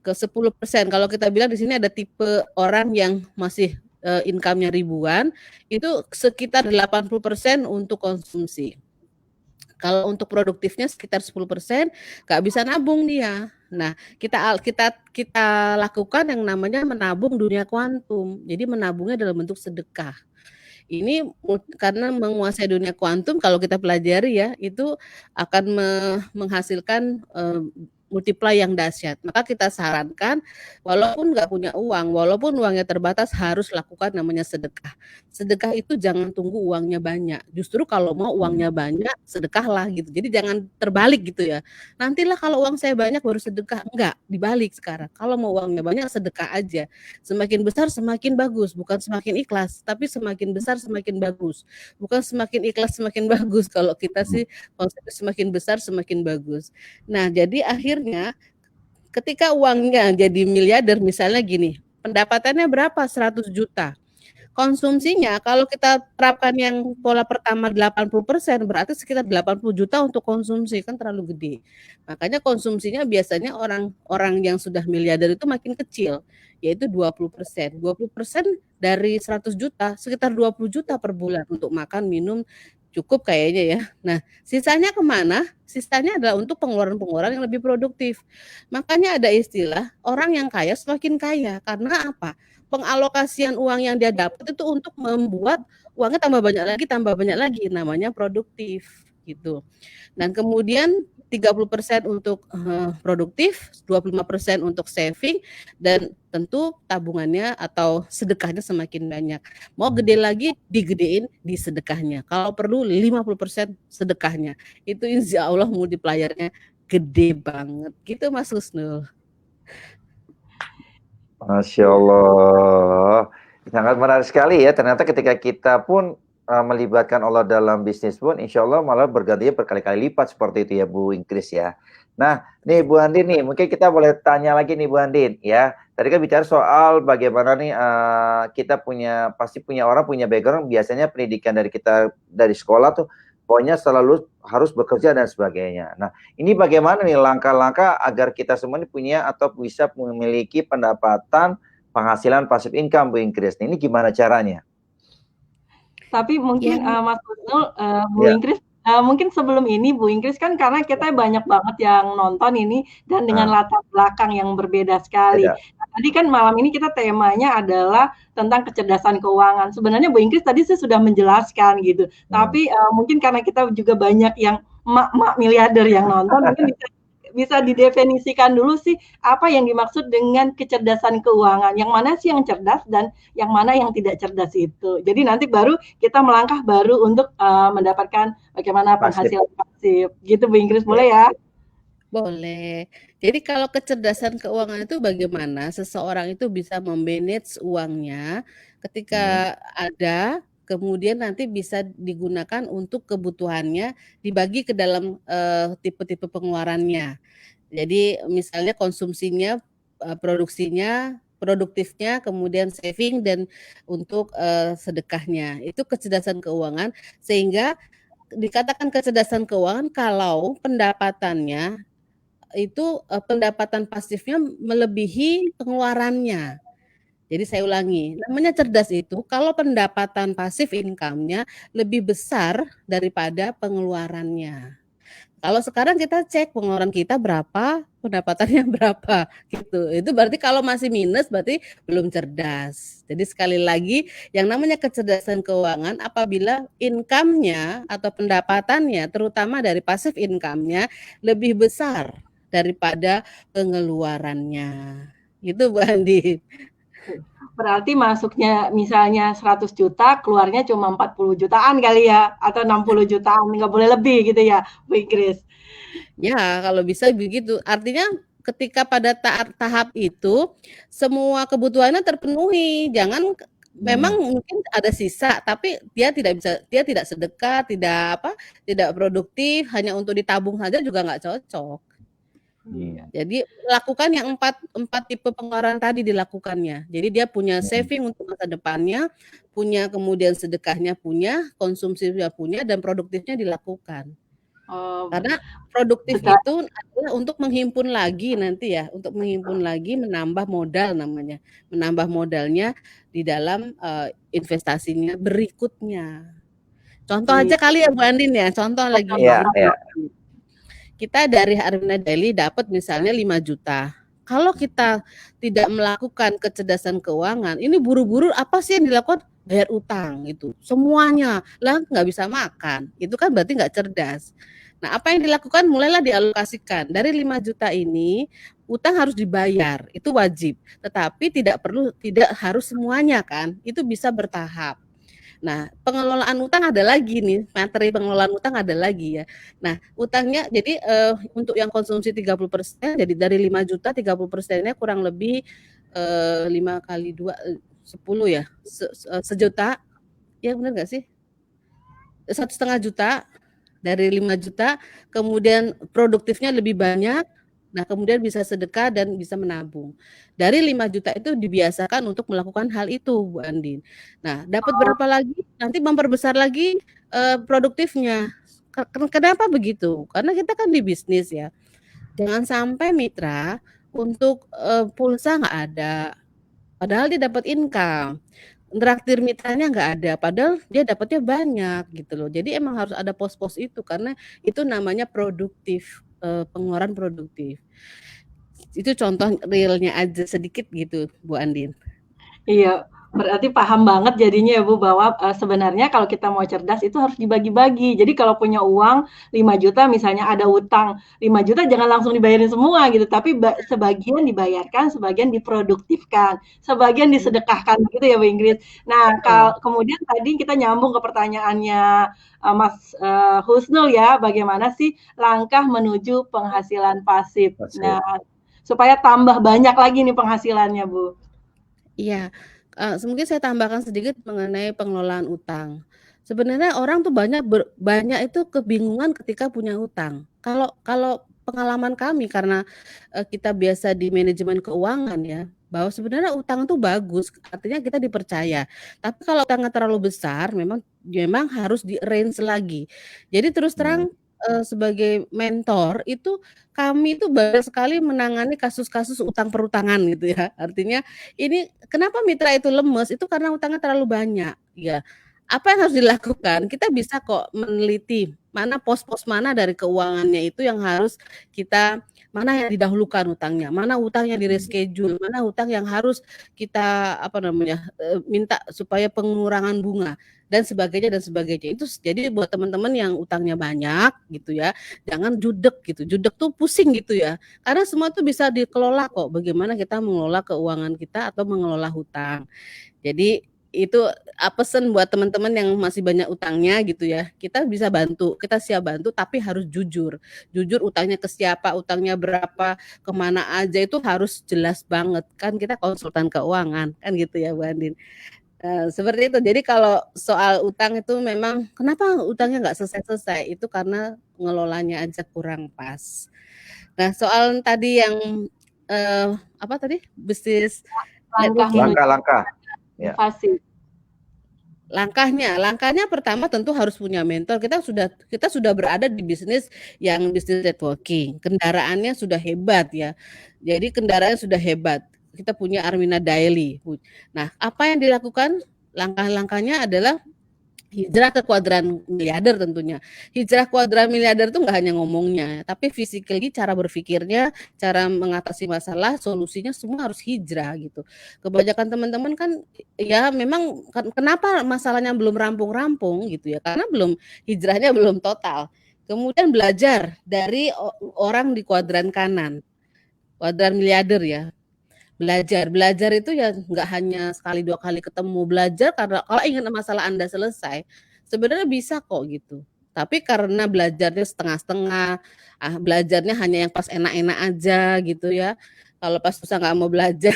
ke 10%. Kalau kita bilang di sini ada tipe orang yang masih income-nya ribuan, itu sekitar 80% untuk konsumsi. Kalau untuk produktifnya sekitar 10%, nggak bisa nabung dia. Nah, kita lakukan yang namanya menabung dunia kuantum. Jadi menabungnya dalam bentuk sedekah. Ini karena menguasai dunia kuantum kalau kita pelajari ya, itu akan menghasilkan multiply yang dahsyat. Maka kita sarankan walaupun nggak punya uang, walaupun uangnya terbatas harus lakukan namanya sedekah. Sedekah itu jangan tunggu uangnya banyak. Justru kalau mau uangnya banyak, sedekahlah gitu. Jadi jangan terbalik gitu ya. Nantilah kalau uang saya banyak baru sedekah. Enggak, dibalik sekarang. Kalau mau uangnya banyak sedekah aja. Semakin besar semakin bagus, bukan semakin ikhlas, tapi semakin besar semakin bagus. Bukan semakin ikhlas semakin bagus. Kalau kita sih konsepnya semakin besar semakin bagus. Nah, jadi akhirnya ketika uangnya jadi miliarder misalnya gini, pendapatannya berapa? 100 juta. Konsumsinya kalau kita terapkan yang pola pertama 80% berarti sekitar 80 juta untuk konsumsi, kan terlalu gede. Makanya konsumsinya biasanya orang yang sudah miliarder itu makin kecil, yaitu 20%. 20% dari 100 juta sekitar 20 juta per bulan untuk makan, minum, cukup kayaknya ya. Nah, sisanya kemana? Sisanya adalah untuk pengeluaran-pengeluaran yang lebih produktif. Makanya ada istilah orang yang kaya semakin kaya. Karena apa? Pengalokasian uang yang dia dapat itu untuk membuat uangnya tambah banyak lagi, namanya produktif gitu. Dan kemudian 30% untuk produktif, 25% untuk saving, dan tentu tabungannya atau sedekahnya semakin banyak. Mau gede lagi, digedein di sedekahnya. Kalau perlu 50% sedekahnya. Itu insya Allah multipliernya gede banget. Gitu Mas Husnul. Masya Allah, sangat menarik sekali ya. Ternyata ketika kita pun melibatkan Allah dalam bisnis pun, insya Allah malah bergantinya berkali-kali lipat seperti itu ya Bu Ingkris ya. Nah, nih Bu Andin nih, mungkin kita boleh tanya lagi nih Bu Andin ya. Tadi kan bicara soal bagaimana nih kita pasti punya orang punya background, biasanya pendidikan dari kita dari sekolah tuh pokoknya selalu harus bekerja dan sebagainya. Nah, ini bagaimana nih langkah-langkah agar kita semua ini punya atau bisa memiliki pendapatan penghasilan passive income Bu Ingkris. Ini gimana caranya? Tapi mungkin Mas Husnul, Bu Ingkris, mungkin sebelum ini Bu Ingkris kan karena kita banyak banget yang nonton ini dan dengan latar belakang yang berbeda sekali. Nah, tadi kan malam ini kita temanya adalah tentang kecerdasan keuangan. Sebenarnya Bu Ingkris tadi saya sudah menjelaskan gitu. Tapi mungkin karena kita juga banyak yang emak-emak miliarder yang nonton, mungkin bisa didefinisikan dulu sih apa yang dimaksud dengan kecerdasan keuangan. Yang mana sih yang cerdas dan yang mana yang tidak cerdas itu. Jadi nanti baru kita melangkah baru untuk mendapatkan bagaimana penghasilan pasif. Gitu Bu Ingkris, boleh ya? Boleh. Jadi kalau kecerdasan keuangan itu bagaimana seseorang itu bisa memanage uangnya ketika ada, kemudian nanti bisa digunakan untuk kebutuhannya, dibagi ke dalam tipe-tipe pengeluarannya. Jadi misalnya konsumsinya, produksinya, produktifnya, kemudian saving dan untuk sedekahnya. Itu kecerdasan keuangan, sehingga dikatakan kecerdasan keuangan kalau pendapatannya itu pendapatan pasifnya melebihi pengeluarannya. Jadi saya ulangi, namanya cerdas itu kalau pendapatan pasif income-nya lebih besar daripada pengeluarannya. Kalau sekarang kita cek pengeluaran kita berapa, pendapatannya berapa gitu. Itu berarti kalau masih minus berarti belum cerdas. Jadi sekali lagi yang namanya kecerdasan keuangan apabila income-nya atau pendapatannya terutama dari passive income-nya lebih besar daripada pengeluarannya. Gitu Bu Andi. Berarti masuknya misalnya 100 juta, keluarnya cuma 40 jutaan kali ya, atau 60 jutaan, nggak boleh lebih gitu ya, Bu Inggris? Ya, kalau bisa begitu. Artinya ketika pada tahap itu semua kebutuhannya terpenuhi. Jangan memang mungkin ada sisa, tapi dia tidak sedekah, tidak produktif, hanya untuk ditabung saja juga nggak cocok. Jadi lakukan yang empat tipe pengeluaran tadi dilakukannya. Jadi dia punya saving untuk masa depannya, punya kemudian sedekahnya punya, konsumsinya punya, dan produktifnya dilakukan. Karena produktif itu adalah untuk menghimpun lagi nanti ya, untuk menghimpun lagi, menambah modal namanya, menambah modalnya di dalam investasinya berikutnya. Contoh aja kali ya Bu Andin ya, contoh lagi. Kita dari Armina Daily dapat misalnya 5 juta. Kalau kita tidak melakukan kecerdasan keuangan, ini buru-buru apa sih yang dilakukan? Bayar utang itu. Semuanya. Lah nggak bisa makan. Itu kan berarti nggak cerdas. Nah, apa yang dilakukan? Mulailah dialokasikan. Dari 5 juta ini, utang harus dibayar. Itu wajib. Tetapi tidak harus semuanya kan. Itu bisa bertahap. Nah, pengelolaan utang ada lagi nih, materi pengelolaan utang ada lagi ya. Nah, utangnya jadi untuk yang konsumsi 30%, jadi dari 5 juta 30%-nya kurang lebih 5 kali 2 10 ya. Sejuta. Ya benar enggak sih? 1,5 juta dari 5 juta, kemudian produktifnya lebih banyak. Nah, kemudian bisa sedekah dan bisa menabung. Dari 5 juta itu dibiasakan untuk melakukan hal itu, Bu Andin. Nah, dapat berapa lagi? Nanti memperbesar lagi produktifnya. Kenapa begitu? Karena kita kan di bisnis ya. Jangan sampai mitra untuk pulsa nggak ada. Padahal dia dapat income. Traktir mitranya nggak ada, padahal dia dapatnya banyak gitu loh. Jadi emang harus ada pos-pos itu karena itu namanya produktif. Pengeluaran produktif. Itu contoh realnya aja sedikit gitu, Bu Andin. Iya, berarti paham banget jadinya ya Bu bahwa sebenarnya kalau kita mau cerdas itu harus dibagi-bagi. Jadi kalau punya uang 5 juta misalnya ada utang 5 juta jangan langsung dibayarin semua gitu, tapi sebagian dibayarkan, sebagian diproduktifkan, sebagian disedekahkan gitu ya Bu Inggris. Nah, kemudian tadi kita nyambung ke pertanyaannya Mas Husnul ya, bagaimana sih langkah menuju penghasilan pasif. Nah, supaya tambah banyak lagi nih penghasilannya Bu. Iya, mungkin saya tambahkan sedikit mengenai pengelolaan utang. Sebenarnya orang tuh banyak itu kebingungan ketika punya utang. Kalau pengalaman kami karena kita biasa di manajemen keuangan ya, bahwa sebenarnya utang itu bagus, artinya kita dipercaya. Tapi kalau utangnya terlalu besar, memang harus di-arrange lagi. Jadi terus terang sebagai mentor itu kami itu banyak sekali menangani kasus-kasus utang perutangan gitu ya. Artinya ini kenapa mitra itu lemes itu karena utangnya terlalu banyak ya. Apa yang harus dilakukan? Kita bisa kok meneliti mana pos-pos mana dari keuangannya itu yang harus kita mana yang didahulukan utangnya, mana utang yang di-reschedule, mana utang yang harus kita minta supaya pengurangan bunga dan sebagainya. Itu jadi buat teman-teman yang utangnya banyak gitu ya, jangan judek gitu. Judek tuh pusing gitu ya. Karena semua tuh bisa dikelola kok. Bagaimana kita mengelola keuangan kita atau mengelola hutang. Jadi itu pesan buat teman-teman yang masih banyak utangnya gitu ya. Kita bisa bantu, kita siap bantu tapi harus jujur. Jujur utangnya ke siapa, utangnya berapa, kemana aja itu harus jelas banget. Kan kita konsultan keuangan kan gitu ya Bu Andin. Seperti itu. Jadi kalau soal utang itu memang kenapa utangnya nggak selesai-selesai? Itu karena ngelolanya aja kurang pas. Nah, soal tadi yang apa tadi? Bisnis langkah-langkah. Ya. Langkahnya pertama tentu harus punya mentor. Kita sudah berada di bisnis yang bisnis networking. Kendaraannya sudah hebat ya. Jadi kendaraannya sudah hebat. Kita punya Armina Daily. Nah, apa yang dilakukan? Langkah-langkahnya adalah hijrah ke kuadran miliarder tentunya. Hijrah kuadran miliarder itu nggak hanya ngomongnya, tapi physically cara berpikirnya, cara mengatasi masalah, solusinya semua harus hijrah gitu. Kebanyakan teman-teman kan ya memang kenapa masalahnya belum rampung-rampung gitu ya, karena hijrahnya belum total. Kemudian belajar dari orang di kuadran kanan, kuadran miliarder ya. Belajar itu ya nggak hanya sekali 2 kali ketemu, belajar karena kalau ingin masalah Anda selesai, sebenarnya bisa kok gitu. Tapi karena belajarnya setengah-setengah, belajarnya hanya yang pas enak-enak aja gitu ya. Kalau pas susah nggak mau belajar,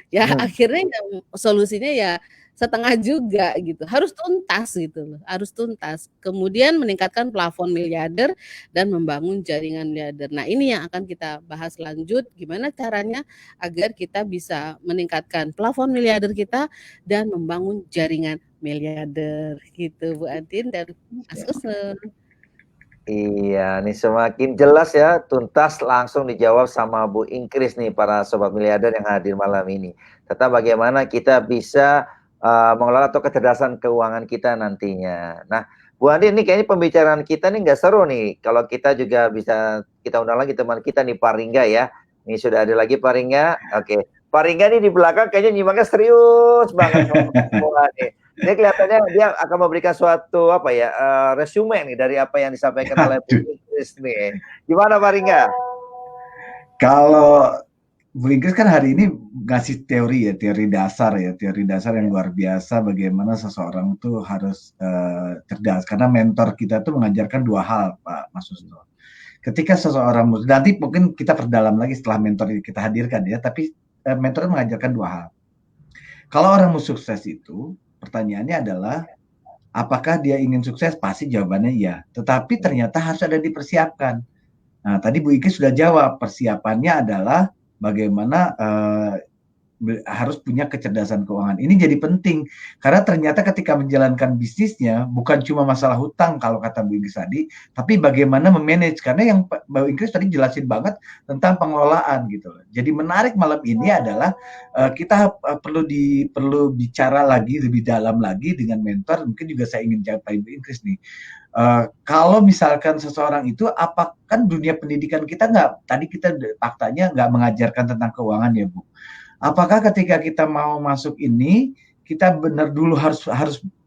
ya akhirnya solusinya ya setengah juga gitu. Harus tuntas gitu loh, harus tuntas. Kemudian meningkatkan plafon miliarder dan membangun jaringan miliarder. Nah, ini yang akan kita bahas lanjut, gimana caranya agar kita bisa meningkatkan plafon miliarder kita dan membangun jaringan miliarder gitu Bu Adin dan Mas Usnul. Iya, nih semakin jelas ya, tuntas langsung dijawab sama Bu Ingkris nih para sobat miliarder yang hadir malam ini. Tentang bagaimana kita bisa mengelola atau kecerdasan keuangan kita nantinya. Nah, Bu Adin, ini kayaknya pembicaraan kita nih nggak seru nih. Kalau kita juga bisa, kita undang lagi teman kita nih, Pak Ringga ya. Ini sudah ada lagi Pak Ringga. Oke, Pak Ringga nih di belakang kayaknya nyimaknya serius banget. Dia kelihatannya dia akan memberikan suatu apa ya resume nih dari apa yang disampaikan oleh Bu Ingkris nih. Gimana Pak Ringga? Kalau Bu Ingkris kan hari ini ngasih teori dasar yang luar biasa bagaimana seseorang tuh harus cerdas, karena mentor kita tuh mengajarkan 2 hal Pak Mas Usnul. Ketika seseorang, nanti mungkin kita perdalam lagi setelah mentor kita hadirkan ya, tapi mentor mengajarkan 2 hal. Kalau orang mau sukses itu, pertanyaannya adalah apakah dia ingin sukses? Pasti jawabannya iya, tetapi ternyata harus ada dipersiapkan. Nah, tadi Bu Ingkris sudah jawab, persiapannya adalah bagaimana harus punya kecerdasan keuangan. Ini jadi penting karena ternyata ketika menjalankan bisnisnya bukan cuma masalah hutang kalau kata Bu Ingkris tadi, tapi bagaimana memanage, karena yang Bu Ingkris tadi jelasin banget tentang pengelolaan gitu. Jadi menarik malam ini adalah kita perlu bicara lagi lebih dalam lagi dengan mentor. Mungkin juga saya ingin jawab Bu Ingkris nih. Kalau misalkan seseorang itu, apa kan dunia pendidikan kita tadi kita faktanya nggak mengajarkan tentang keuangan ya Bu. Apakah ketika kita mau masuk ini kita benar dulu harus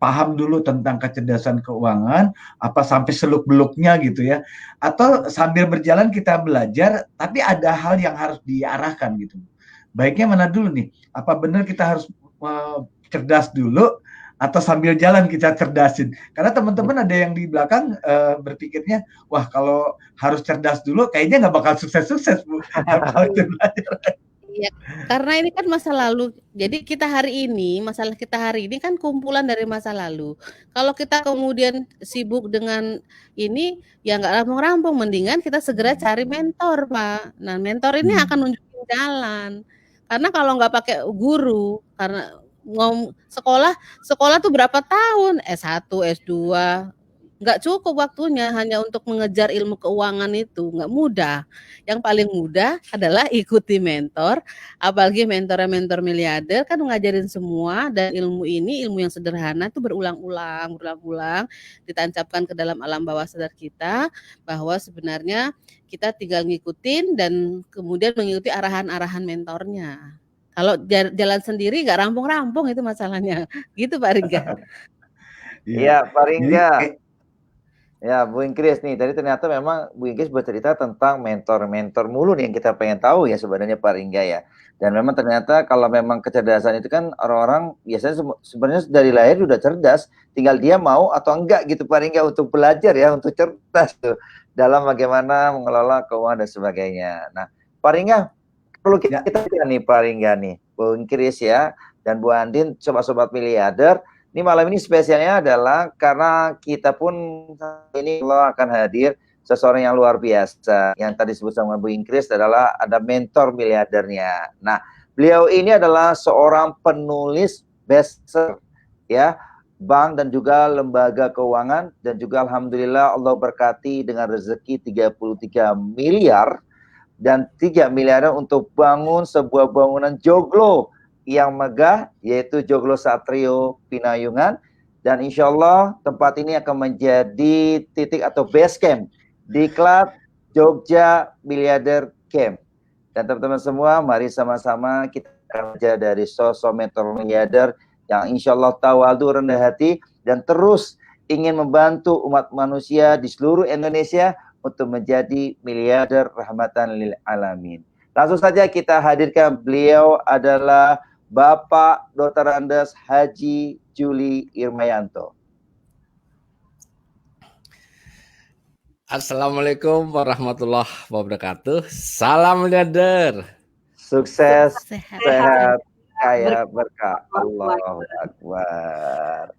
paham dulu tentang kecerdasan keuangan, apa sampai seluk-beluknya gitu ya, atau sambil berjalan kita belajar tapi ada hal yang harus diarahkan gitu. Baiknya mana dulu nih? Apa benar kita harus cerdas dulu atau sambil jalan kita cerdasin? Karena teman-teman ada yang di belakang berpikirnya, wah kalau harus cerdas dulu kayaknya nggak bakal sukses-sukses Bu. Kalau belajar. Iya, karena ini kan masa lalu. Jadi masalah kita hari ini kan kumpulan dari masa lalu. Kalau kita kemudian sibuk dengan ini, ya nggak rampung-rampung. Mendingan kita segera cari mentor, Pak. Nah, mentor ini akan nunjukin jalan. Karena kalau nggak pakai guru, karena sekolah tuh berapa tahun? S1, S2. Nggak cukup waktunya hanya untuk mengejar ilmu keuangan itu, nggak mudah. Yang paling mudah adalah ikuti mentor, apalagi mentor miliarder kan ngajarin semua, dan ilmu yang sederhana itu berulang-ulang, ditancapkan ke dalam alam bawah sadar kita, bahwa sebenarnya kita tinggal ngikutin dan kemudian mengikuti arahan-arahan mentornya. Kalau jalan sendiri nggak rampung-rampung itu masalahnya, gitu Pak Ringga. Iya Pak Ringga. Ya, Bu Ingkris nih, tadi ternyata memang Bu Ingkris bercerita tentang mentor-mentor mulu nih yang kita pengen tahu ya sebenarnya Pak Ringga ya. Dan memang ternyata kalau memang kecerdasan itu kan orang-orang biasanya sebenarnya dari lahir sudah cerdas, tinggal dia mau atau enggak gitu Pak Ringga untuk belajar ya, untuk cerdas tuh dalam bagaimana mengelola keuangan dan sebagainya. Nah, Pak Ringga, perlu kita nih Pak Ringga nih, Bu Ingkris ya, dan Bu Andin, sobat-sobat miliarder. Ini malam ini spesialnya adalah karena kita pun ini akan hadir seseorang yang luar biasa. Yang tadi disebut sama Bu Ingkris adalah ada mentor miliardernya. Nah, beliau ini adalah seorang penulis bestseller ya, bank dan juga lembaga keuangan, dan juga alhamdulillah Allah berkati dengan rezeki 33 miliar dan 3 miliar untuk bangun sebuah bangunan joglo yang megah, yaitu Joglo Satrio Pinayungan, dan insya Allah tempat ini akan menjadi titik atau base camp Diklat Jogja Miliarder Camp. Dan teman-teman semua, mari sama-sama kita kerja dari sosok mentor miliarder yang insya Allah tawadu, rendah hati, dan terus ingin membantu umat manusia di seluruh Indonesia untuk menjadi miliarder rahmatan lil alamin. Langsung saja kita hadirkan, beliau adalah Bapak Dr. Andes Haji Juli Irmayanto. Assalamualaikum warahmatullahi wabarakatuh. Salam miliarder. Sukses, Sehat. sehat, kaya berkah. Allahu Akbar.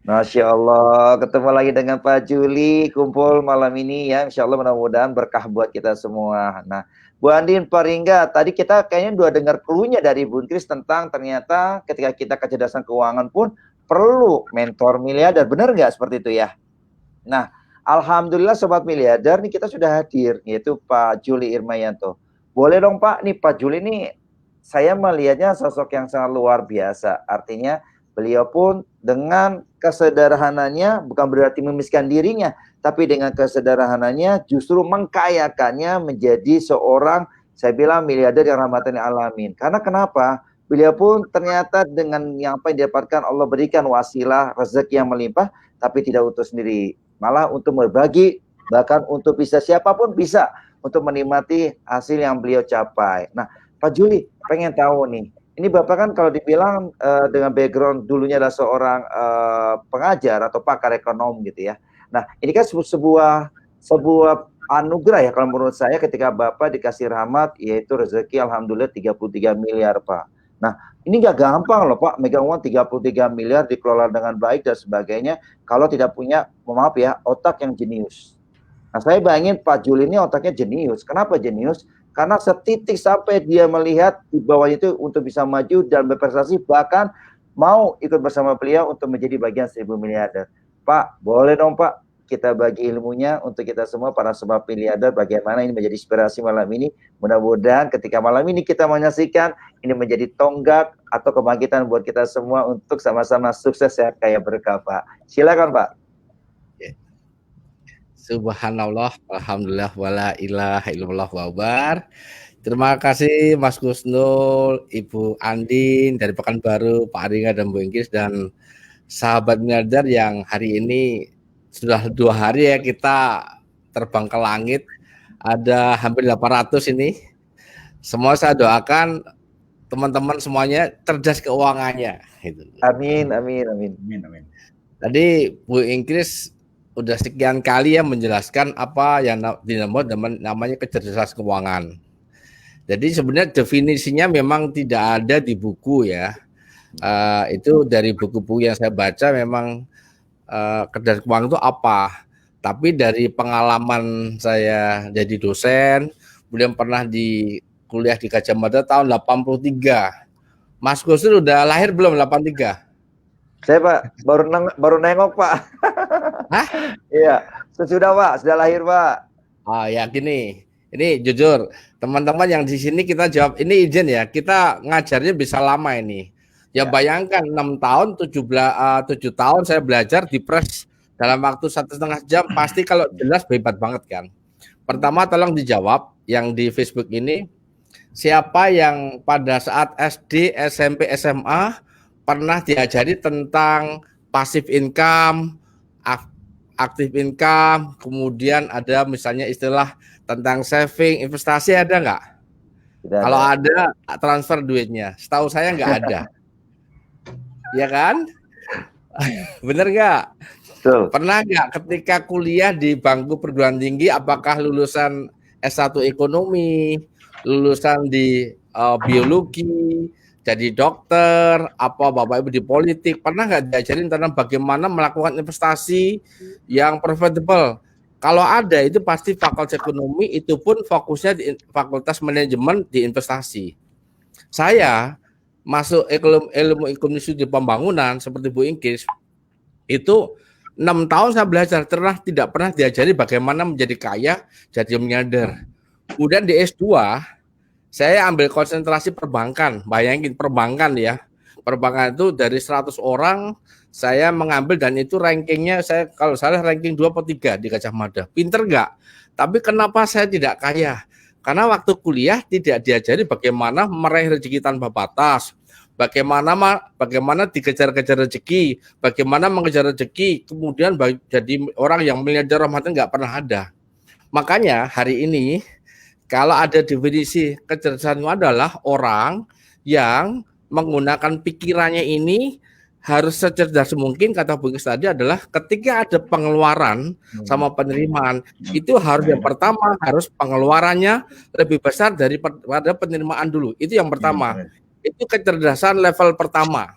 Masya Allah, ketemu lagi dengan Pak Juli, kumpul malam ini ya. Insya Allah mudah-mudahan berkah buat kita semua. Nah, Bu Andin, Pak Ringga, tadi kita kayaknya udah dengar clue-nya dari Bu Kris tentang ternyata ketika kita kecerdasan keuangan pun perlu mentor miliarder. Benar nggak seperti itu ya? Nah, alhamdulillah Sobat Miliarder, nih kita sudah hadir, yaitu Pak Juli Irmayanto. Boleh dong Pak, nih Pak Juli nih saya melihatnya sosok yang sangat luar biasa. Artinya beliau pun dengan kesederhananya bukan berarti memiskan dirinya, tapi dengan kesederhananya justru mengkayakannya menjadi seorang, saya bilang, miliarder yang rahmatan lil alamin. Karena kenapa? Beliau pun ternyata dengan yang apa yang didapatkan Allah berikan wasilah rezeki yang melimpah, tapi tidak untuk sendiri, malah untuk berbagi, bahkan untuk bisa siapapun bisa untuk menikmati hasil yang beliau capai. Nah, Pak Juli pengen tahu nih, ini Bapak kan kalau dibilang dengan background dulunya adalah seorang pengajar atau pakar ekonom gitu ya. Nah, ini kan sebuah anugerah ya kalau menurut saya ketika Bapak dikasih rahmat, yaitu rezeki alhamdulillah 33 miliar Pak. Nah, ini nggak gampang loh Pak, megang uang 33 miliar dikelola dengan baik dan sebagainya, kalau tidak punya, maaf ya, otak yang jenius. Nah, saya bayangin Pak Juli ini otaknya jenius. Kenapa jenius? Karena setitik sampai dia melihat di bawah itu untuk bisa maju dan berprestasi, bahkan mau ikut bersama beliau untuk menjadi bagian 1000 miliarder. Pak, boleh dong Pak, kita bagi ilmunya untuk kita semua para sobat miliarder, bagaimana ini menjadi inspirasi malam ini. Mudah-mudahan ketika malam ini kita menyaksikan, ini menjadi tonggak atau kebangkitan buat kita semua untuk sama-sama sukses ya kayak berkah Pak. Silakan Pak. Subhanallah, alhamdulillah, wala ilaha illallah wabar. Terima kasih Mas Gusnul, Ibu Andin dari Pekanbaru, Pak Ringa dan Bu Inggris, dan sahabat miliarder yang hari ini sudah 2 hari ya kita terbang ke langit. Ada hampir 800 ini. Semua saya doakan teman-teman semuanya cerdas keuangannya. Gitu. Amin, amin, amin. Amin, amin. Tadi Bu Inggris udah sekian kali ya menjelaskan apa yang namanya kecerdasan keuangan. Jadi sebenarnya definisinya memang tidak ada di buku ya. Itu dari buku-buku yang saya baca memang kecerdasan keuangan itu apa. Tapi dari pengalaman saya jadi dosen, kemudian pernah di kuliah di Gajah Mada tahun 83. Mas Gusnul udah lahir belum 83? Saya Pak baru nengok Pak. Hah? Iya, sudah Pak, sudah lahir Pak. Oh ya gini, ini jujur teman-teman yang di sini kita jawab ini izin ya, kita ngajarnya bisa lama ini. Ya bayangkan 6 tahun, 7 tahun saya belajar di press dalam waktu 1,5 jam, pasti kalau jelas hebat banget kan. Pertama tolong dijawab yang di Facebook ini, siapa yang pada saat SD, SMP, SMA pernah diajari tentang passive income, active income, kemudian ada misalnya istilah tentang saving, investasi, ada nggak? Kalau ada, transfer duitnya. Setahu saya nggak ada. Ya kan? Bener nggak? Pernah nggak ketika kuliah di bangku perguruan tinggi, apakah lulusan S1 ekonomi, lulusan di biologi, jadi dokter, apa Bapak Ibu di politik, pernah nggak diajarin tentang bagaimana melakukan investasi yang profitable? Kalau ada, itu pasti fakultas ekonomi, itu pun fokusnya di fakultas manajemen di investasi. Saya masuk ilmu ekonomi studi pembangunan seperti Bu Inggris, itu 6 tahun saya belajar, tidak pernah diajari bagaimana menjadi kaya, jadi miliarder. Kemudian di S2, saya ambil konsentrasi perbankan, bayangin perbankan ya. Perbankan itu dari 100 orang saya mengambil, dan itu rankingnya saya kalau salah ranking 2 atau 3 di Gajah Mada. Pinter enggak? Tapi kenapa saya tidak kaya? Karena waktu kuliah tidak diajari bagaimana meraih rezeki tanpa batas, bagaimana dikejar-kejar rezeki, bagaimana mengejar rezeki, kemudian jadi orang yang miliarder rahmatan nggak pernah ada. Makanya hari ini kalau ada definisi kecerdasan adalah orang yang menggunakan pikirannya ini harus secerdas mungkin, kata Bung tadi adalah ketika ada pengeluaran sama penerimaan, itu harus yang pertama harus pengeluarannya lebih besar daripada penerimaan dulu. Itu yang pertama. Itu kecerdasan level pertama.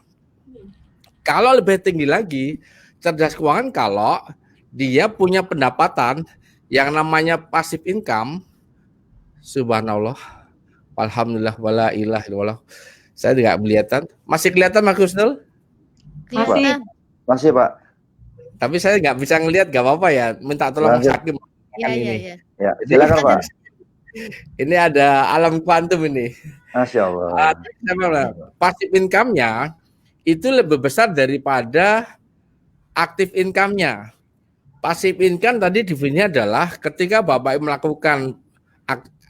Kalau lebih tinggi lagi, cerdas keuangan kalau dia punya pendapatan yang namanya passive income. Subhanallah, alhamdulillah, wala ilaha illallah. Saya tidak kelihatan. Masih kelihatan Mas Husnul? Masih Pak. Tapi saya nggak bisa ngelihat, nggak apa-apa ya. Minta tolong Mas Hakim. Iya. Ya, silakan Pak. Ini ada alam kuantum ini. Masya Allah. Passive income-nya itu lebih besar daripada active income-nya. Passive income tadi definisinya adalah ketika Bapak Ibu melakukan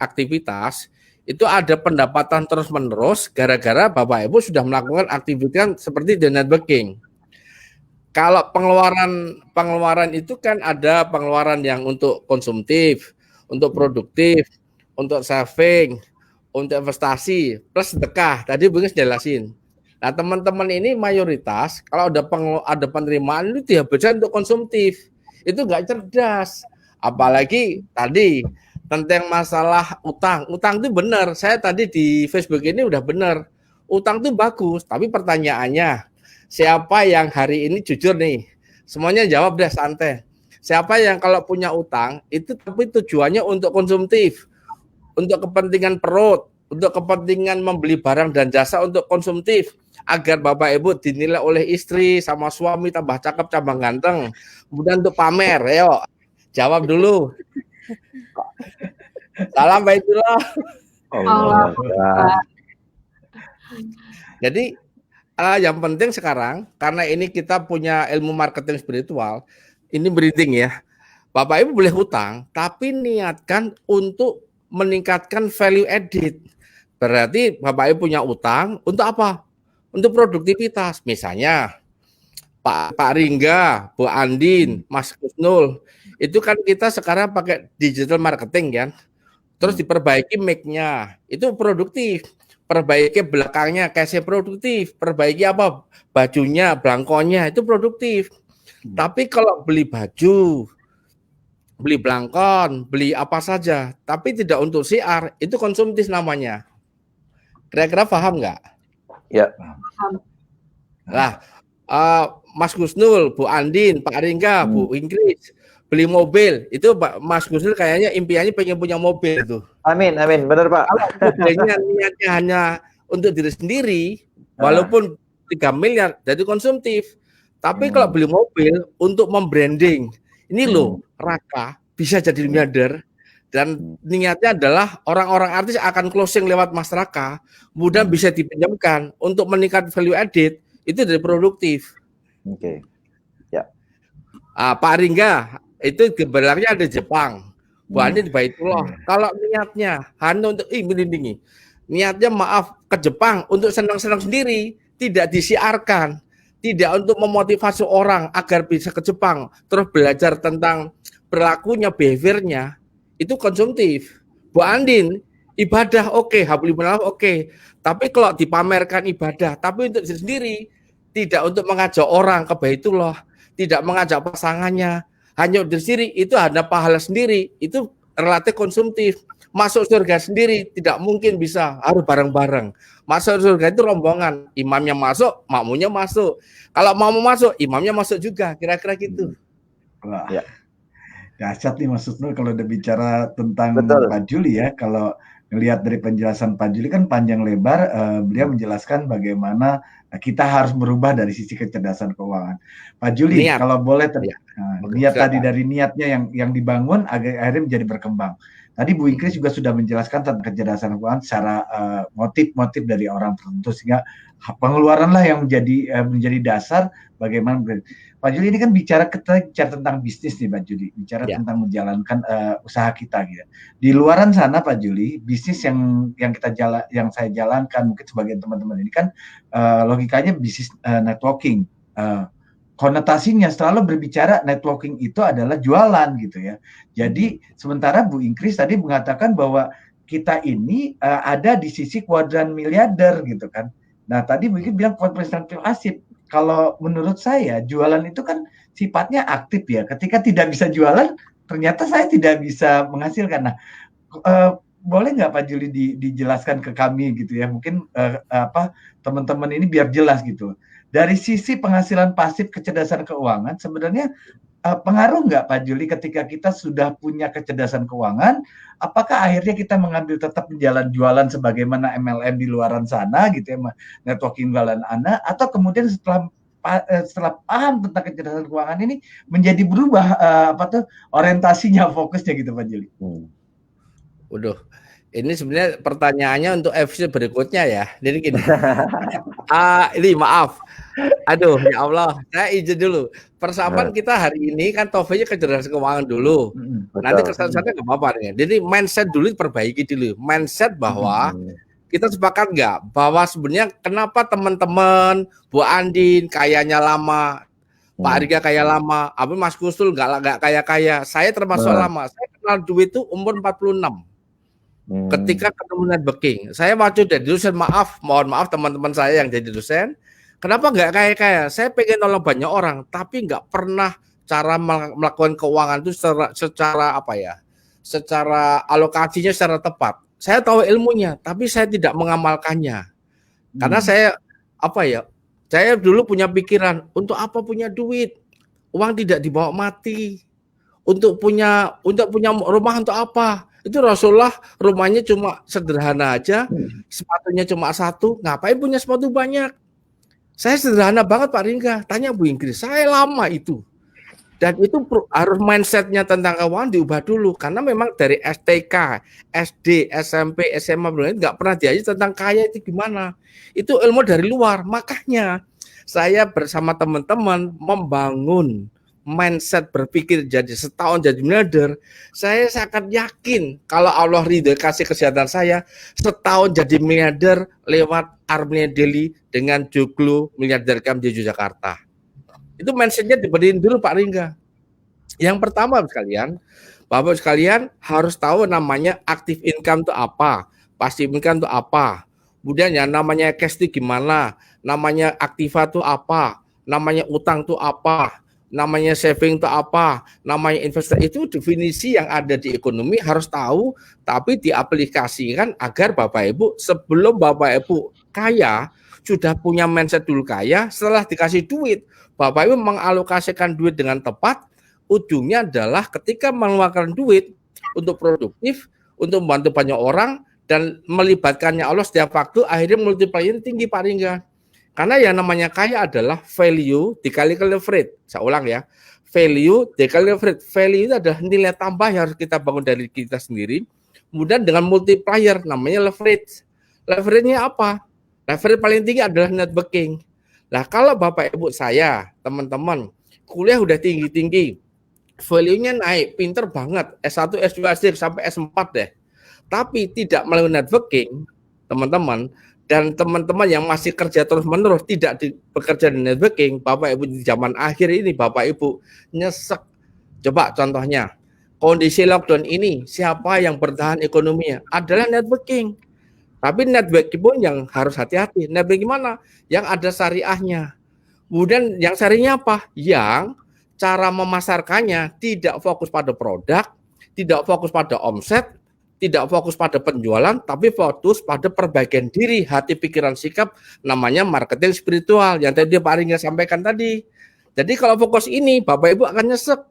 aktivitas, itu ada pendapatan terus-menerus gara-gara Bapak Ibu sudah melakukan aktivitas seperti the networking. Kalau pengeluaran itu kan ada pengeluaran yang untuk konsumtif, untuk produktif, untuk saving, untuk investasi, plus sedekah. Tadi Bung jelasin. Nah, teman-teman ini mayoritas kalau ada penerimaan itu dihabiskan untuk konsumtif. Itu nggak cerdas. Apalagi tadi tentang masalah utang. Utang itu benar. Saya tadi di Facebook ini udah benar. Utang itu bagus, tapi pertanyaannya, siapa yang hari ini jujur nih? Semuanya jawab deh santai. Siapa yang kalau punya utang itu tapi tujuannya untuk konsumtif, untuk kepentingan perut, untuk kepentingan membeli barang dan jasa untuk konsumtif, agar Bapak Ibu dinilai oleh istri sama suami tambah cakep, tambah ganteng, kemudian untuk pamer. Ayo jawab dulu. Salam baiklah. Allah. Jadi yang penting sekarang, karena ini kita punya ilmu marketing spiritual, ini breathing ya. Bapak Ibu boleh hutang, tapi niatkan untuk meningkatkan value added. Berarti Bapak Ibu punya utang untuk apa? Untuk produktivitas. Misalnya Pak Ringga, Bu Andin, Mas Husnul, itu kan kita sekarang pakai digital marketing kan. Terus diperbaiki mic-nya, itu produktif. Perbaiki belakangnya, case produktif. Perbaiki apa? Bajunya, belangkonnya, itu produktif. Tapi kalau beli baju, beli belangkon, beli apa saja, tapi tidak untuk siar, itu konsumtif namanya. Kira-kira paham nggak? Ya. Nah, Mas Husnul, Bu Andin, Pak Ringga, Bu Inggris, beli mobil, itu Mas Husnul kayaknya impiannya pengen punya mobil tuh. Amin, benar Pak. Kalau niatnya hanya untuk diri sendiri, walaupun 3 miliar jadi konsumtif. Tapi kalau beli mobil untuk membranding, ini loh Raka bisa jadi miliarder, dan niatnya adalah orang-orang artis akan closing lewat Mas Raka, kemudian bisa dipinjamkan untuk meningkat value added, itu dari produktif. Oke. Ya. Pak Ringga itu geberlangnya ada Jepang, Bu Andin di Baitullah. Kalau niatnya hanya untuk melindungi, niatnya maaf ke Jepang untuk senang-senang sendiri, tidak disiarkan, tidak untuk memotivasi orang agar bisa ke Jepang, terus belajar tentang perilakunya, behaviornya, itu konsumtif. Bu Andin, ibadah oke, hablillah oke, tapi kalau dipamerkan ibadah, tapi untuk diri sendiri, tidak untuk mengajak orang ke Baitullah, tidak mengajak pasangannya, hanya diri sendiri, itu ada pahala sendiri, itu relatif konsumtif. Masuk surga sendiri tidak mungkin bisa, harus bareng-bareng. Masuk surga itu rombongan, imamnya masuk, makmumnya masuk. Kalau mau masuk, imamnya masuk juga, kira-kira gitu. Wah. Ya. Dahsyat nih Mas Husnul kalau udah bicara tentang Pak Juli ya. Kalau ngelihat dari penjelasan Pak Juli kan panjang lebar, beliau menjelaskan bagaimana kita harus berubah dari sisi kecerdasan keuangan. Pak Juli, kalau boleh niat tadi dari niatnya yang dibangun akhirnya menjadi berkembang. Tadi Bu Ingkris juga sudah menjelaskan tentang kecerdasan keuangan secara motif-motif dari orang tertentu, sehingga pengeluaranlah yang menjadi dasar bagaimana. Pak Juli ini kan bicara tentang bisnis nih Pak Juli, bicara tentang menjalankan usaha kita gitu. Di luaran sana Pak Juli, bisnis yang saya jalankan mungkin sebagian teman-teman ini kan logikanya bisnis networking. Konotasinya selalu berbicara networking itu adalah jualan gitu ya. Jadi sementara Bu Ingkris tadi mengatakan bahwa kita ini ada di sisi kuadran miliarder gitu kan. Nah tadi Bu Ingkris bilang kuadran pasif. Kalau menurut saya jualan itu kan sifatnya aktif ya. Ketika tidak bisa jualan, ternyata saya tidak bisa menghasilkan. Nah, boleh nggak Pak Juli dijelaskan ke kami gitu ya? Mungkin teman-teman ini biar jelas gitu. Dari sisi penghasilan pasif kecerdasan keuangan, sebenarnya pengaruh nggak Pak Juli ketika kita sudah punya kecerdasan keuangan? Apakah akhirnya kita mengambil tetap jualan sebagaimana MLM di luaran sana gitu ya, networking jualan anak, atau kemudian setelah paham tentang kecerdasan keuangan ini menjadi berubah orientasinya, fokusnya gitu Pak Juli? Waduh, ini sebenarnya pertanyaannya untuk episode berikutnya ya. Jadi gini, ini maaf. Aduh, ya Allah, saya izin dulu. Persamaan kita hari ini kan topiknya kecerdasan keuangan dulu. Nanti kesan-kesannya nggak apa-apa nih. Jadi mindset dulu perbaiki dulu. Mindset bahwa kita sepakat nggak bahwa sebenarnya kenapa teman-teman Bu Andin kayanya lama, Pak Riga kaya lama, apa Mas Kustul nggak kaya-kaya. Saya termasuk lama. Saya kenal duit itu umur 46. Ketika ketemu networking, saya waktu jadi dosen, mohon maaf teman-teman saya yang jadi dosen. Kenapa nggak kaya-kaya? Saya pengen nolong banyak orang, tapi nggak pernah cara melakukan keuangan itu secara apa ya? Secara alokasinya secara tepat. Saya tahu ilmunya, tapi saya tidak mengamalkannya. Karena saya saya dulu punya pikiran, untuk apa punya duit? Uang tidak dibawa mati. Untuk punya rumah untuk apa? Itu Rasulullah rumahnya cuma sederhana aja, sepatunya cuma satu, ngapain punya sepatu banyak? Saya sederhana banget Pak Ringga, tanya Bu Ingkris, saya lama itu. Dan itu harus mindsetnya tentang keuangan diubah dulu, karena memang dari STK, SD, SMP, SMA nggak pernah diajar tentang kaya itu gimana. Itu ilmu dari luar, makanya saya bersama teman-teman membangun mindset berpikir jadi setahun jadi miliarder. Saya sangat yakin kalau Allah ridho kasih kesehatan saya, setahun jadi miliarder lewat Armenia Daily dengan joglo miliarder Camp di Jakarta. Itu mindsetnya diberiin dulu Pak Ringga. Yang pertama sekalian, Bapak sekalian harus tahu namanya active income itu apa, passive income itu apa. Kemudian yang namanya cash itu gimana, namanya aktiva itu apa, namanya utang itu apa, namanya saving itu apa, namanya investasi. Itu definisi yang ada di ekonomi harus tahu, tapi diaplikasikan agar Bapak Ibu sebelum Bapak Ibu kaya sudah punya mindset dulu kaya. Setelah dikasih duit, Bapak Ibu mengalokasikan duit dengan tepat. Ujungnya adalah ketika mengeluarkan duit untuk produktif, untuk membantu banyak orang dan melibatkannya Allah setiap waktu, akhirnya multiplier tinggi Pak Ringga. Karena yang namanya kaya adalah value dikalikan leverage. Saya ulang ya, value dikali leverage. Value itu adalah nilai tambah yang harus kita bangun dari kita sendiri. Kemudian dengan multiplier namanya leverage. Leverage-nya apa? Leverage paling tinggi adalah networking. Nah kalau Bapak Ibu saya, teman-teman, kuliah udah tinggi-tinggi, value-nya naik, pinter banget, S1, S2, S3, sampai S4 deh. Tapi tidak melalui networking, teman-teman, dan teman-teman yang masih kerja terus-menerus tidak bekerja di networking, Bapak Ibu di zaman akhir ini Bapak Ibu nyesek. Coba contohnya, kondisi lockdown ini siapa yang bertahan ekonominya? Adalah networking. Tapi networking pun yang harus hati-hati. Networking gimana? Yang ada syariahnya. Kemudian yang syariahnya apa? Yang cara memasarkannya tidak fokus pada produk, tidak fokus pada omset, tidak fokus pada penjualan, tapi fokus pada perbaikan diri, hati, pikiran, sikap, namanya marketing spiritual yang tadi Pak Ringga sampaikan tadi. Jadi kalau fokus ini, Bapak Ibu akan nyesek.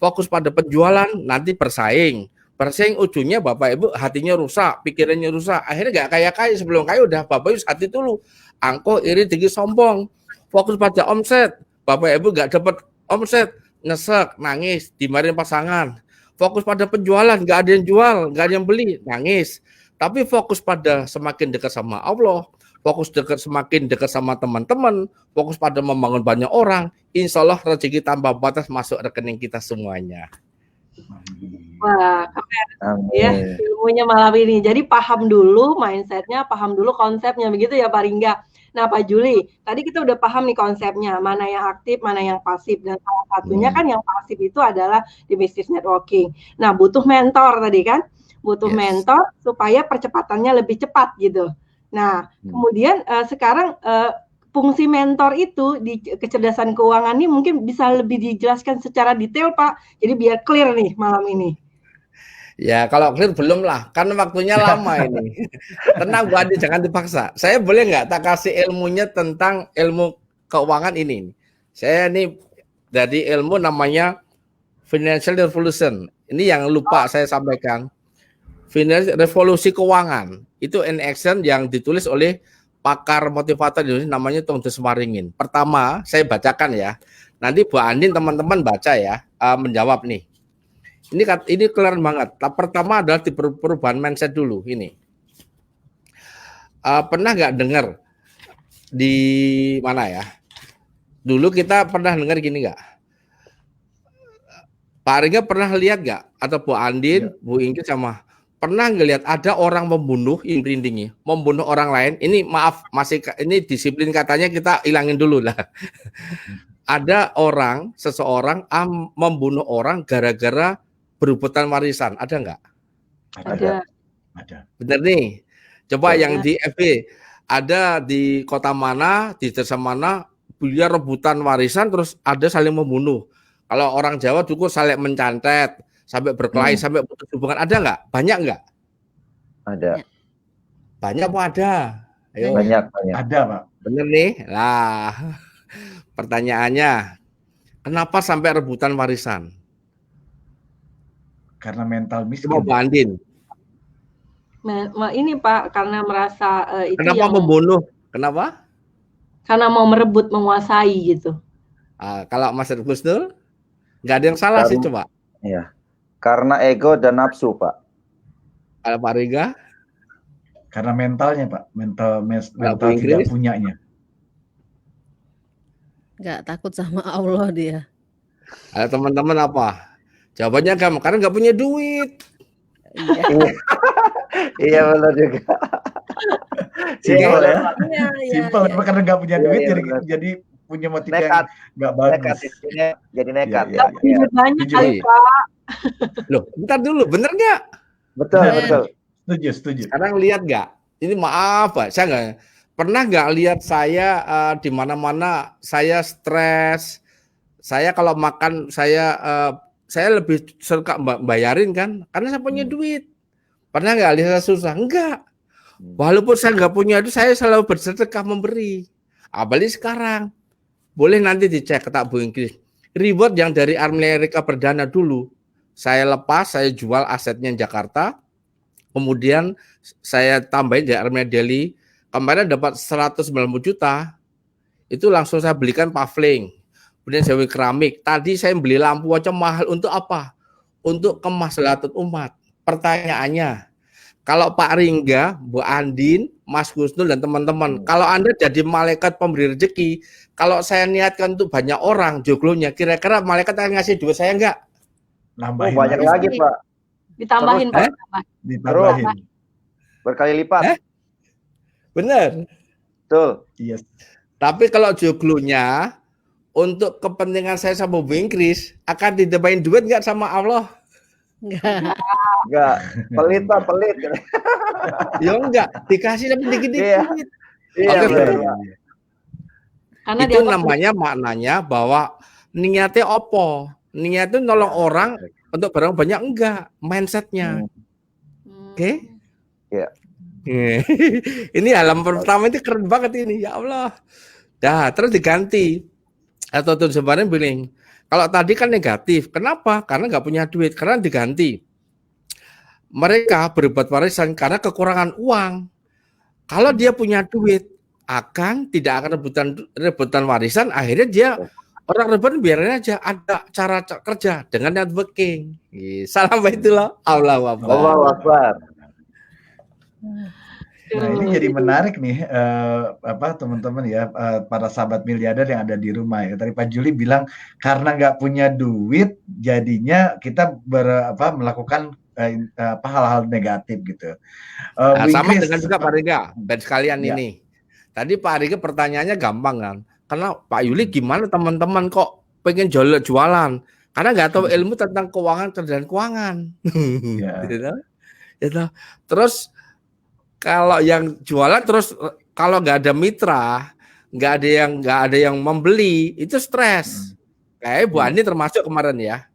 Fokus pada penjualan, nanti bersaing. Bersaing ujungnya Bapak Ibu hatinya rusak, pikirannya rusak. Akhirnya nggak kaya-kaya, sebelum kaya udah Bapak Ibu hati dulu. Angkuh, iri, tinggi, sombong. Fokus pada omset, Bapak Ibu nggak dapat omset, nyesek, nangis, dimarahin pasangan. Fokus pada penjualan, nggak ada yang jual, nggak ada yang beli, nangis. Tapi fokus pada semakin dekat sama Allah, fokus semakin dekat sama teman-teman, fokus pada membangun banyak orang, insya Allah rezeki tanpa batas masuk rekening kita semuanya. Wah, keren ya Amin. ilmunya malam ini. Jadi paham dulu mindsetnya, paham dulu konsepnya, begitu ya Pak Ringga. Nah Pak Juli, tadi kita udah paham nih konsepnya, mana yang aktif, mana yang pasif. Dan salah satunya kan yang pasif itu adalah di business networking. Nah butuh mentor tadi kan, butuh Yes. mentor supaya percepatannya lebih cepat gitu. Nah kemudian sekarang fungsi mentor itu di kecerdasan keuangan ini mungkin bisa lebih dijelaskan secara detail Pak. Jadi biar clear nih malam ini. Ya kalau clear belum lah, kan waktunya lama ini. Tenang Bu Andi, jangan dipaksa. Saya boleh nggak tak kasih ilmunya tentang ilmu keuangan ini? Saya ini dari ilmu namanya Financial Revolution. Ini yang lupa saya sampaikan. Revolusi keuangan itu in action yang ditulis oleh pakar motivator Indonesia namanya Tung Desmaringin. Pertama saya bacakan ya. Nanti Bu Andin teman-teman baca ya, menjawab nih. Ini keren banget. Pertama adalah di perubahan mindset dulu ini. Pernah nggak dengar di mana ya? Dulu kita pernah dengar gini nggak? Pak Ringga pernah lihat nggak? Atau Bu Andin, Bu Ingrid sama pernah ngelihat ada orang membunuh membunuh orang lain? Ini maaf, masih ini disiplin katanya kita hilangin dulu lah. Ada seseorang membunuh orang gara-gara berebutan warisan, ada nggak? Ada. Bener nih. Coba yang di FB ada di kota mana, di desa mana, dia rebutan warisan terus ada saling membunuh. Kalau orang Jawa dulu saling mencantet, sampai berkelahi, sampai putus hubungan, ada nggak? Banyak nggak? Ada. Banyak apa ada? Ayo. Banyak. Ada Pak. Bener nih. Lah, pertanyaannya, kenapa sampai rebutan warisan? Karena mental miskin. Coba Bu Andin. Ini Pak, karena merasa itu Kenapa yang membunuh? Kenapa? karena mau merebut, menguasai gitu. Kalau Mas Gusnul, nggak ada yang salah sih coba. Iya. Karena ego dan nafsu, Pak. Kalau Pak Ringga? Karena mentalnya Pak, mental Bu tidak Ingrid? punyanya. Nggak takut sama Allah dia. Ada teman-teman apa? Jawabannya karena nggak punya duit. Iya. Iya benar juga. Simpel ya. Iya, Simpel iya. karena nggak punya Iya, duit iya, jadi benar. jadi punya motif Nekat. yang nggak Nekat bagus. isinya jadi nekat. Iya, iya, Iya. Banyak Setuju. kali Pak. Loh, bentar dulu, bener nggak? Betul, Benar. betul. Setuju. Sekarang lihat nggak? Ini maaf Pak, saya nggak pernah nggak lihat saya di mana-mana saya stres. Saya kalau makan saya lebih suka bayarin kan, karena saya punya duit. Pernah nggak lihat saya susah? Enggak. Walaupun saya nggak punya itu, saya selalu bersedekah memberi. Apalagi sekarang, boleh nanti dicek kata Bu Ingrid. Reward yang dari Amerika Perdana dulu, saya lepas, saya jual asetnya Jakarta, kemudian saya tambahin di Armenia Delhi, kemarin dapat 190 juta, itu langsung saya belikan pavling, kemudian saya beli keramik. Tadi saya beli lampu aja mahal, untuk apa? Untuk kemaslahatan umat. Pertanyaannya, kalau Pak Ringga, Bu Andin, Mas Gusnul dan teman-teman, kalau Anda jadi malaikat pemberi rezeki, kalau saya niatkan untuk banyak orang joglonya, kira-kira malaikat akan ngasih duit saya enggak? Oh, banyak lagi, Pak. Ditambahin Terus, Pak. Ditambahin. Berkali lipat. Benar. Betul. Yes. Tapi kalau joglonya untuk kepentingan saya sama Bu Ingrid, akan ditambahin duit enggak sama Allah? Enggak. Enggak. Pelit, Pak, pelit. Ya enggak, dikasih tapi dikit-dikit. Iya. Iya, Oke, benar. Karena Itu dianggap namanya maknanya bahwa niatnya opo? Niatnya nolong orang untuk barang banyak enggak, mindsetnya. Oke? Iya. Ini halaman pertama itu keren banget ini, ya Allah. Dah, terus diganti. Atau tuh sebenarnya bilang, kalau tadi kan negatif, kenapa? Karena nggak punya duit, karena diganti. Mereka berbuat warisan karena kekurangan uang. Kalau dia punya duit, tidak akan rebutan warisan, akhirnya dia Orang rebahan biarin aja, ada cara kerja dengan networking. Salam baitullah, Allahu Akbar. Allahu Akbar. Nah, ini jadi menarik nih, teman-teman ya, para sahabat miliarder yang ada di rumah ya. Tadi Pak Juli bilang karena nggak punya duit, jadinya kita melakukan hal-hal negatif gitu. Sama dengan juga Pak Riga, dan sekalian ini. Tadi Pak Riga pertanyaannya gampang kan, karena Pak Yuli gimana teman-teman kok pengen jualan? Karena nggak tahu ilmu tentang keuangan dan keuangan. Gitu. Terus kalau yang jualan terus kalau nggak ada mitra, nggak ada yang membeli, itu stres. Kayak Bu Ani termasuk kemarin ya.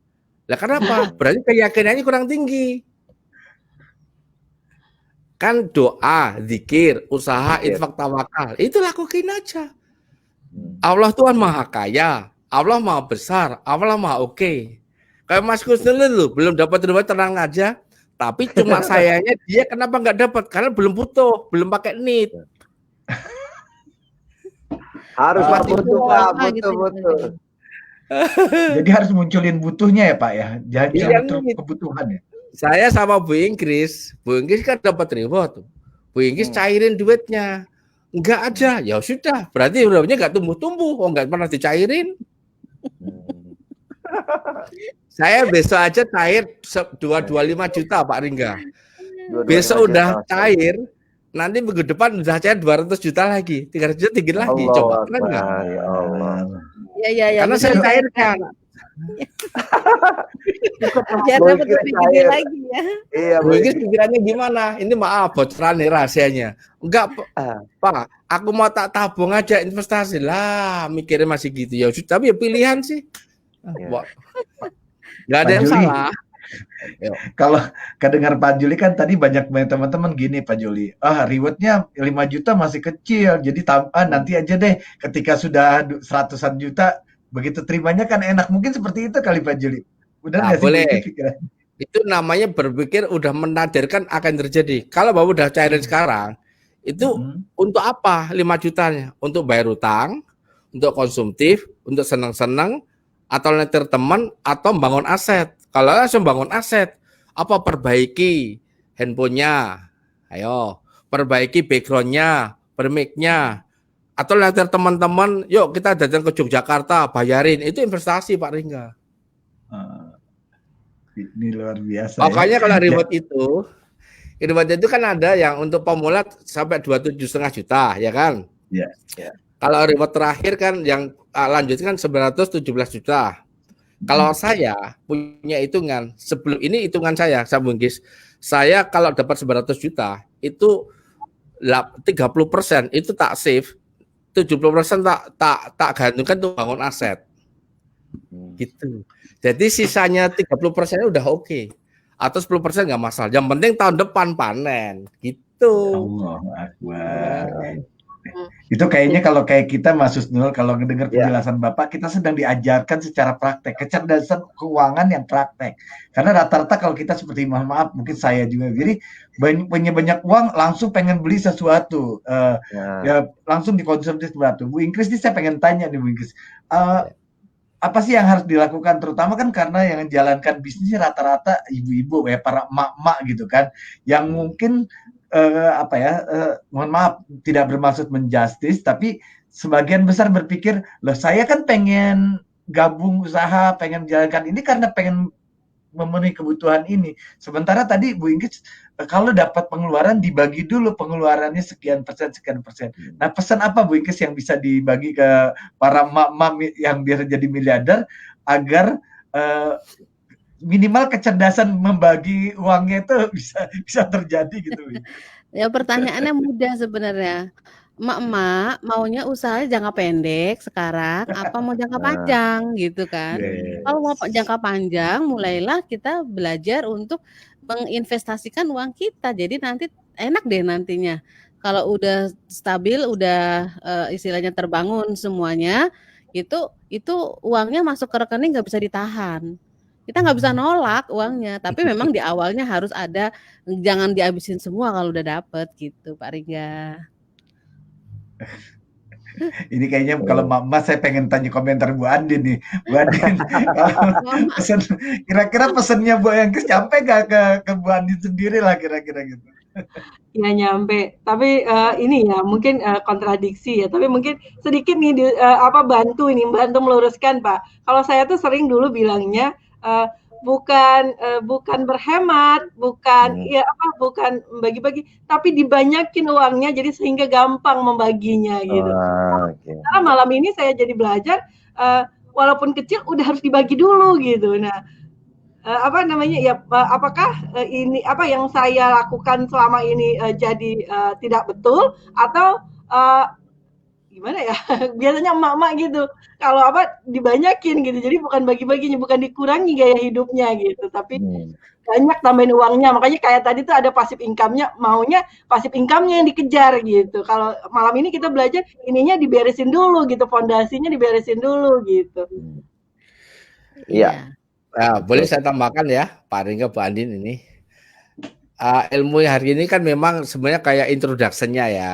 Lah kenapa? Berarti keyakinannya kurang tinggi. Kan doa, zikir, usaha, infak, tawakal, itu lakuin aja. Allah Tuhan Maha Kaya, Allah Maha Besar, Allah Maha Oke. Kayak Mas Kusnul dulu belum dapat duit, tenang aja. Tapi cuma sayangnya dia kenapa nggak dapat? Karena belum butuh, belum pakai need. Harus butuh, Pak, butuh. Jadi harus munculin butuhnya ya Pak ya, jadi kebutuhan ya. Saya sama Bu Inggris kan dapat reward tuh. Bu Inggris cairin duitnya, enggak aja, ya sudah. Berarti uangnya nggak tumbuh-tumbuh, nggak pernah dicairin. Saya besok aja cair 225 juta Pak Ringga. Besok udah cair, nanti minggu depan udah cair 200 juta lagi, 300 juta tinggi lagi. Coba keren nggak? Ya Allah. Ya. Karena saya cairkan. Biar dapat lebih gede lagi ya. Iya, mungkin pikirannya gimana? Ini maaf bocoran nih rahasianya. Enggak, Pak. Aku mau tak tabung aja investasi lah. Mikirnya masih gitu ya. Tapi ya pilihan sih. Nggak ada yang salah. Kalau kedengar Pak Juli kan tadi banyak teman-teman gini Pak Juli. Rewardnya 5 juta masih kecil. Jadi nanti aja deh ketika sudah 100-an juta begitu terimanya kan enak. Mungkin seperti itu kali Pak Juli. Udah nggak sih boleh. Pikiran? Itu namanya berpikir udah menadarkan akan terjadi. Kalau Bapak udah cairin sekarang, itu untuk apa 5 jutanya? Untuk bayar utang, untuk konsumtif, untuk senang-senang, atau netir teman, atau membangun aset. Kalau langsung bangun aset, apa perbaiki handphonenya, ayo, perbaiki backgroundnya, permiknya, atau netir teman-teman, yuk kita datang ke Yogyakarta, bayarin, itu investasi Pak Ringga. Ini luar biasa. Makanya kalau reward itu kan ada yang untuk pemula sampai 27,5 juta, ya kan? Iya. Kalau reward terakhir kan yang lanjut kan 917 juta. Kalau saya punya hitungan, sebelum ini hitungan saya Bungkis, saya kalau dapat 900 juta itu 30% itu tak save, 70% tak gantungkan untuk bangun aset. Gitu. Jadi sisanya 30% udah oke. Atau 10% nggak masalah. Yang penting tahun depan panen. Gitu. Allahu Akbar. Itu kayaknya kalau kayak kita Mas Husnul, kalau mendengar penjelasan Bapak, kita sedang diajarkan secara praktek, kecerdasan keuangan yang praktek. Karena rata-rata kalau kita seperti maaf, mungkin saya juga, jadi banyak uang langsung pengen beli sesuatu, ya langsung dikonsumsi sesuatu. Bu Inggris ini saya pengen tanya nih Bu Inggris, apa sih yang harus dilakukan, terutama kan karena yang menjalankan bisnis rata-rata ibu-ibu ya, para emak-emak gitu kan, yang mungkin mohon maaf tidak bermaksud menjustis, tapi sebagian besar berpikir, loh saya kan pengen gabung usaha, pengen jalankan ini karena pengen memenuhi kebutuhan ini. Sementara tadi Bu Inggris kalau dapat pengeluaran dibagi dulu pengeluarannya sekian persen. Nah pesan apa Bu Inggris yang bisa dibagi ke para emak-emak yang biar jadi miliarder agar minimal kecerdasan membagi uangnya itu bisa terjadi gitu. Ya pertanyaannya mudah sebenarnya. Emak-emak maunya usaha jangka pendek sekarang apa mau jangka panjang gitu kan. Kalau mau jangka panjang mulailah kita belajar untuk menginvestasikan uang kita. Jadi nanti enak deh nantinya. Kalau udah stabil, udah istilahnya terbangun semuanya, itu uangnya masuk ke rekening nggak bisa ditahan. Kita nggak bisa nolak uangnya, tapi memang di awalnya harus ada, jangan dihabisin semua kalau udah dapet gitu Pak Ringga. Ini kayaknya kalau Mama saya pengen tanya komentar Bu Andin nih. Bu Andin, kalau pesen, kira-kira pesennya Bu Yangkes nyampe nggak ke Bu Andin sendiri lah kira-kira gitu. Ya nyampe, tapi ini ya mungkin kontradiksi ya, tapi mungkin sedikit nih bantu meluruskan Pak. Kalau saya tuh sering dulu bilangnya bukan berhemat, bukan bagi-bagi, tapi dibanyakin uangnya jadi sehingga gampang membaginya gitu. Karena malam ini saya jadi belajar walaupun kecil udah harus dibagi dulu gitu. Nah, apakah ini yang saya lakukan selama ini jadi tidak betul atau gimana ya? Biasanya emak-emak gitu. Kalau dibanyakin gitu. Jadi bukan bagi-baginya, bukan dikurangi gaya hidupnya gitu, tapi banyak tambahin uangnya. Makanya kayak tadi tuh ada passive income-nya, maunya passive income-nya yang dikejar gitu. Kalau malam ini kita belajar ininya diberesin dulu gitu, fondasinya diberesin dulu gitu. Iya. Nah, boleh saya tambahkan ya, Pak Ringga, Bu Andin ini. Ilmu hari ini kan memang sebenarnya kayak introduction-nya ya.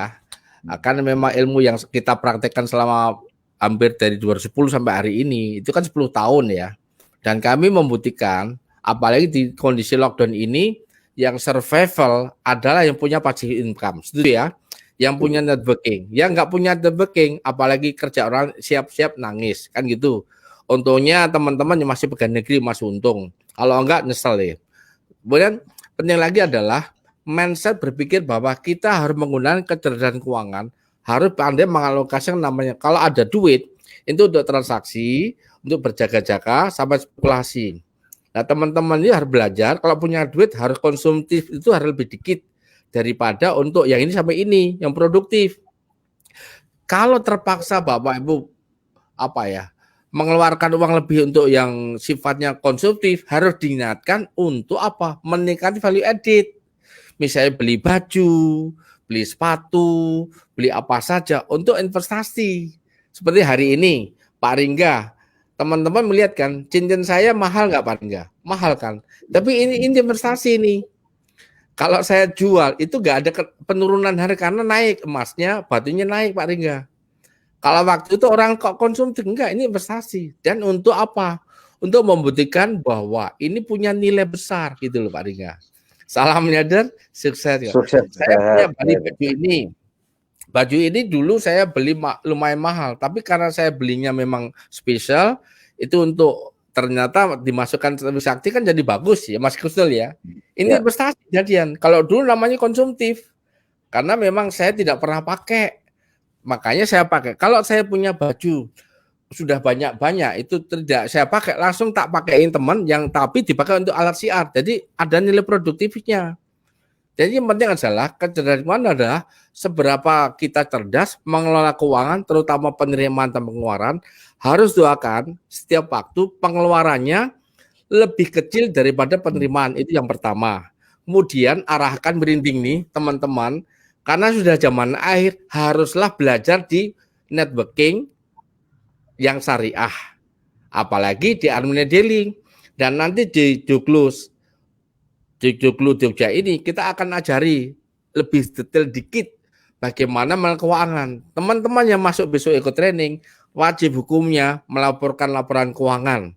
Karena memang ilmu yang kita praktekkan selama hampir dari 2010 sampai hari ini, itu kan 10 tahun ya. Dan kami membuktikan, apalagi di kondisi lockdown ini, yang survival adalah yang punya passive income. Setuju ya? Yang punya networking. Yang nggak punya networking, apalagi kerja orang siap-siap nangis. Kan gitu. Untungnya teman-teman yang masih pegawai negeri masih untung. Kalau enggak nyesel ya. Kemudian penting lagi adalah mindset berpikir bahwa kita harus menggunakan kecerdasan keuangan, harus pandai mengalokasikan namanya. Kalau ada duit, itu untuk transaksi, untuk berjaga-jaga, sampai spekulasi. Nah teman-teman ini harus belajar, kalau punya duit harus konsumtif, itu harus lebih dikit daripada untuk yang ini sampai ini, yang produktif. Kalau terpaksa Bapak Ibu, mengeluarkan uang lebih untuk yang sifatnya konsumtif, harus diingatkan untuk meningkatkan value added. Misalnya beli baju, beli sepatu, beli apa saja untuk investasi. Seperti hari ini, Pak Ringga, teman-teman melihat kan, cincin saya mahal nggak Pak Ringga? Mahal kan? Tapi ini investasi nih. Kalau saya jual, itu nggak ada penurunan harga karena naik emasnya, batunya naik Pak Ringga. Kalau waktu itu orang kok konsumtif, enggak, ini investasi. Dan untuk apa? Untuk membuktikan bahwa ini punya nilai besar gitu loh Pak Ringga. Salamnya dan sukses. Sukses. Saya punya baju ini. Baju ini dulu saya beli lumayan mahal, tapi karena saya belinya memang spesial, itu untuk ternyata dimasukkan sakti kan jadi bagus ya Mas Kusnul ya. Ini investasi jadian. Kalau dulu namanya konsumtif. Karena memang saya tidak pernah pakai. Makanya saya pakai. Kalau saya punya baju sudah banyak-banyak, itu tidak saya pakai, langsung tak pakaiin teman yang tapi dipakai untuk alat siar. Jadi ada nilai produktifnya. Jadi yang penting adalah kecerdasan adalah seberapa kita cerdas mengelola keuangan, terutama penerimaan dan pengeluaran. Harus doakan setiap waktu pengeluarannya lebih kecil daripada penerimaan, itu yang pertama. Kemudian arahkan merinding nih teman-teman. Karena sudah zaman akhir, haruslah belajar di networking yang syariah. Apalagi di Armenia Dealing. Dan nanti di Joglos Jogja ini, kita akan ajari lebih detail dikit bagaimana melakukan keuangan. Teman-teman yang masuk besok ikut training, wajib hukumnya melaporkan laporan keuangan.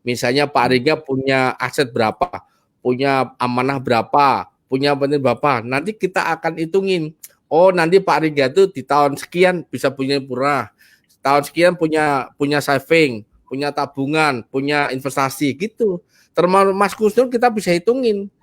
Misalnya Pak Ringga punya aset berapa, punya amanah berapa, punya benar berapa, nanti kita akan hitungin. Oh nanti Pak Ringga itu di tahun sekian bisa punya murah, tahun sekian punya saving, punya tabungan, punya investasi gitu. Termasuk Mas Kusnul kita bisa hitungin.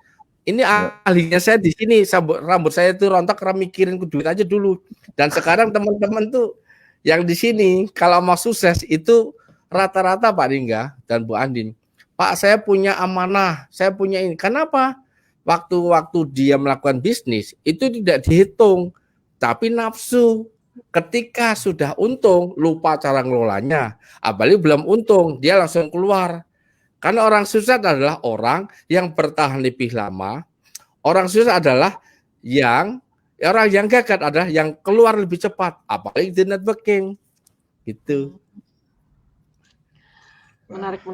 Ini ahlinya saya di sini, rambut saya itu rontok karena mikirin ke duit aja dulu. Dan sekarang teman-teman tuh yang di sini kalau mau sukses itu rata-rata Pak Ringga dan Bu Andin. Pak saya punya amanah, saya punya ini. Kenapa? Waktu dia melakukan bisnis itu tidak dihitung, tapi nafsu. Ketika sudah untung, lupa cara ngelolanya. Apalagi belum untung, dia langsung keluar. Karena orang sukses adalah orang yang bertahan lebih lama. Orang sukses adalah orang yang gagal adalah yang keluar lebih cepat. Apalagi di networking. Gitu. Menarik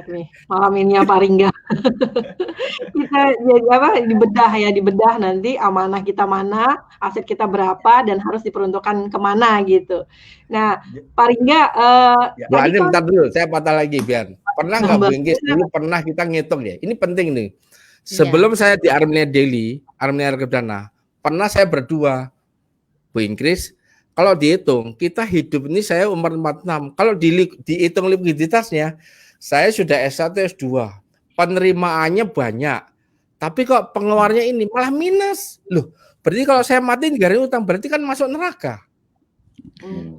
nih malam ini ya Pak Ringga. Kita jadi apa, dibedah nanti amanah kita mana, aset kita berapa, dan harus diperuntukkan kemana gitu. Nah, Pak Ringga, Bu tadi Andin, kan bentar dulu, saya patah lagi biar. Pernah nggak Bu Inggris dulu pernah kita ngitung ya? Ini penting nih. Sebelum saya di Armenia Daily, Armenia Reksadana, pernah saya berdua, Bu Inggris. Kalau dihitung, kita hidup ini saya umur 46. Kalau dihitung likuiditasnya, saya sudah S1, S2. Penerimaannya banyak. Tapi kok pengeluarannya ini malah minus. Loh, berarti kalau saya mati gara-gara utang, berarti kan masuk neraka.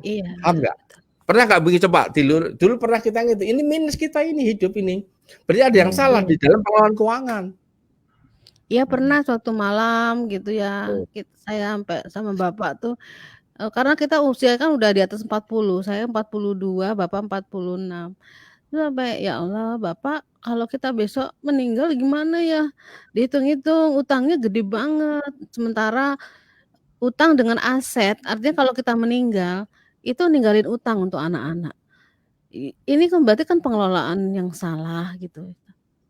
Iya. Paham nggak? Pernah nggak begitu coba? Dulu pernah kita gitu. Ini minus kita ini hidup ini. Berarti ada yang salah di dalam pengelolaan keuangan. Iya pernah suatu malam gitu ya. Saya sampai sama Bapak tuh karena kita usia kan udah di atas 40, saya 42, Bapak 46. Terus sampai ya Allah, Bapak kalau kita besok meninggal gimana ya? Dihitung-hitung utangnya gede banget. Sementara utang dengan aset, artinya kalau kita meninggal itu ninggalin utang untuk anak-anak. Ini kan berarti kan pengelolaan yang salah gitu.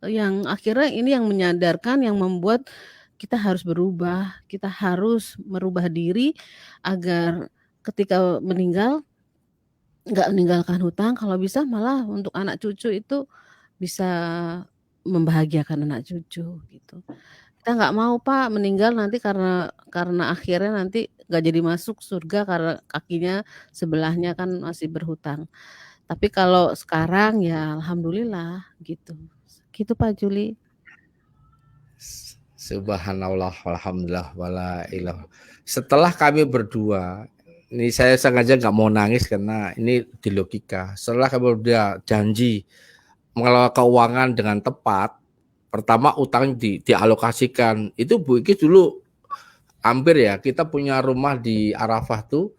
Yang akhirnya ini yang menyadarkan, yang membuat kita harus berubah, kita harus merubah diri agar ketika meninggal nggak meninggalkan hutang, kalau bisa malah untuk anak cucu itu bisa membahagiakan anak cucu gitu. Kita nggak mau Pak meninggal nanti karena akhirnya nanti nggak jadi masuk surga karena kakinya sebelahnya kan masih berhutang. Tapi kalau sekarang ya alhamdulillah gitu. Gitu Pak Juli. Subhanallah, walhamdulillah, wala ilah. Setelah kami berdua, ini saya sengaja nggak mau nangis karena ini di logika. Setelah kami berdua janji mengelola keuangan dengan tepat, pertama utang dialokasikan. Itu Bu Iki dulu hampir ya, kita punya rumah di Arafah tuh,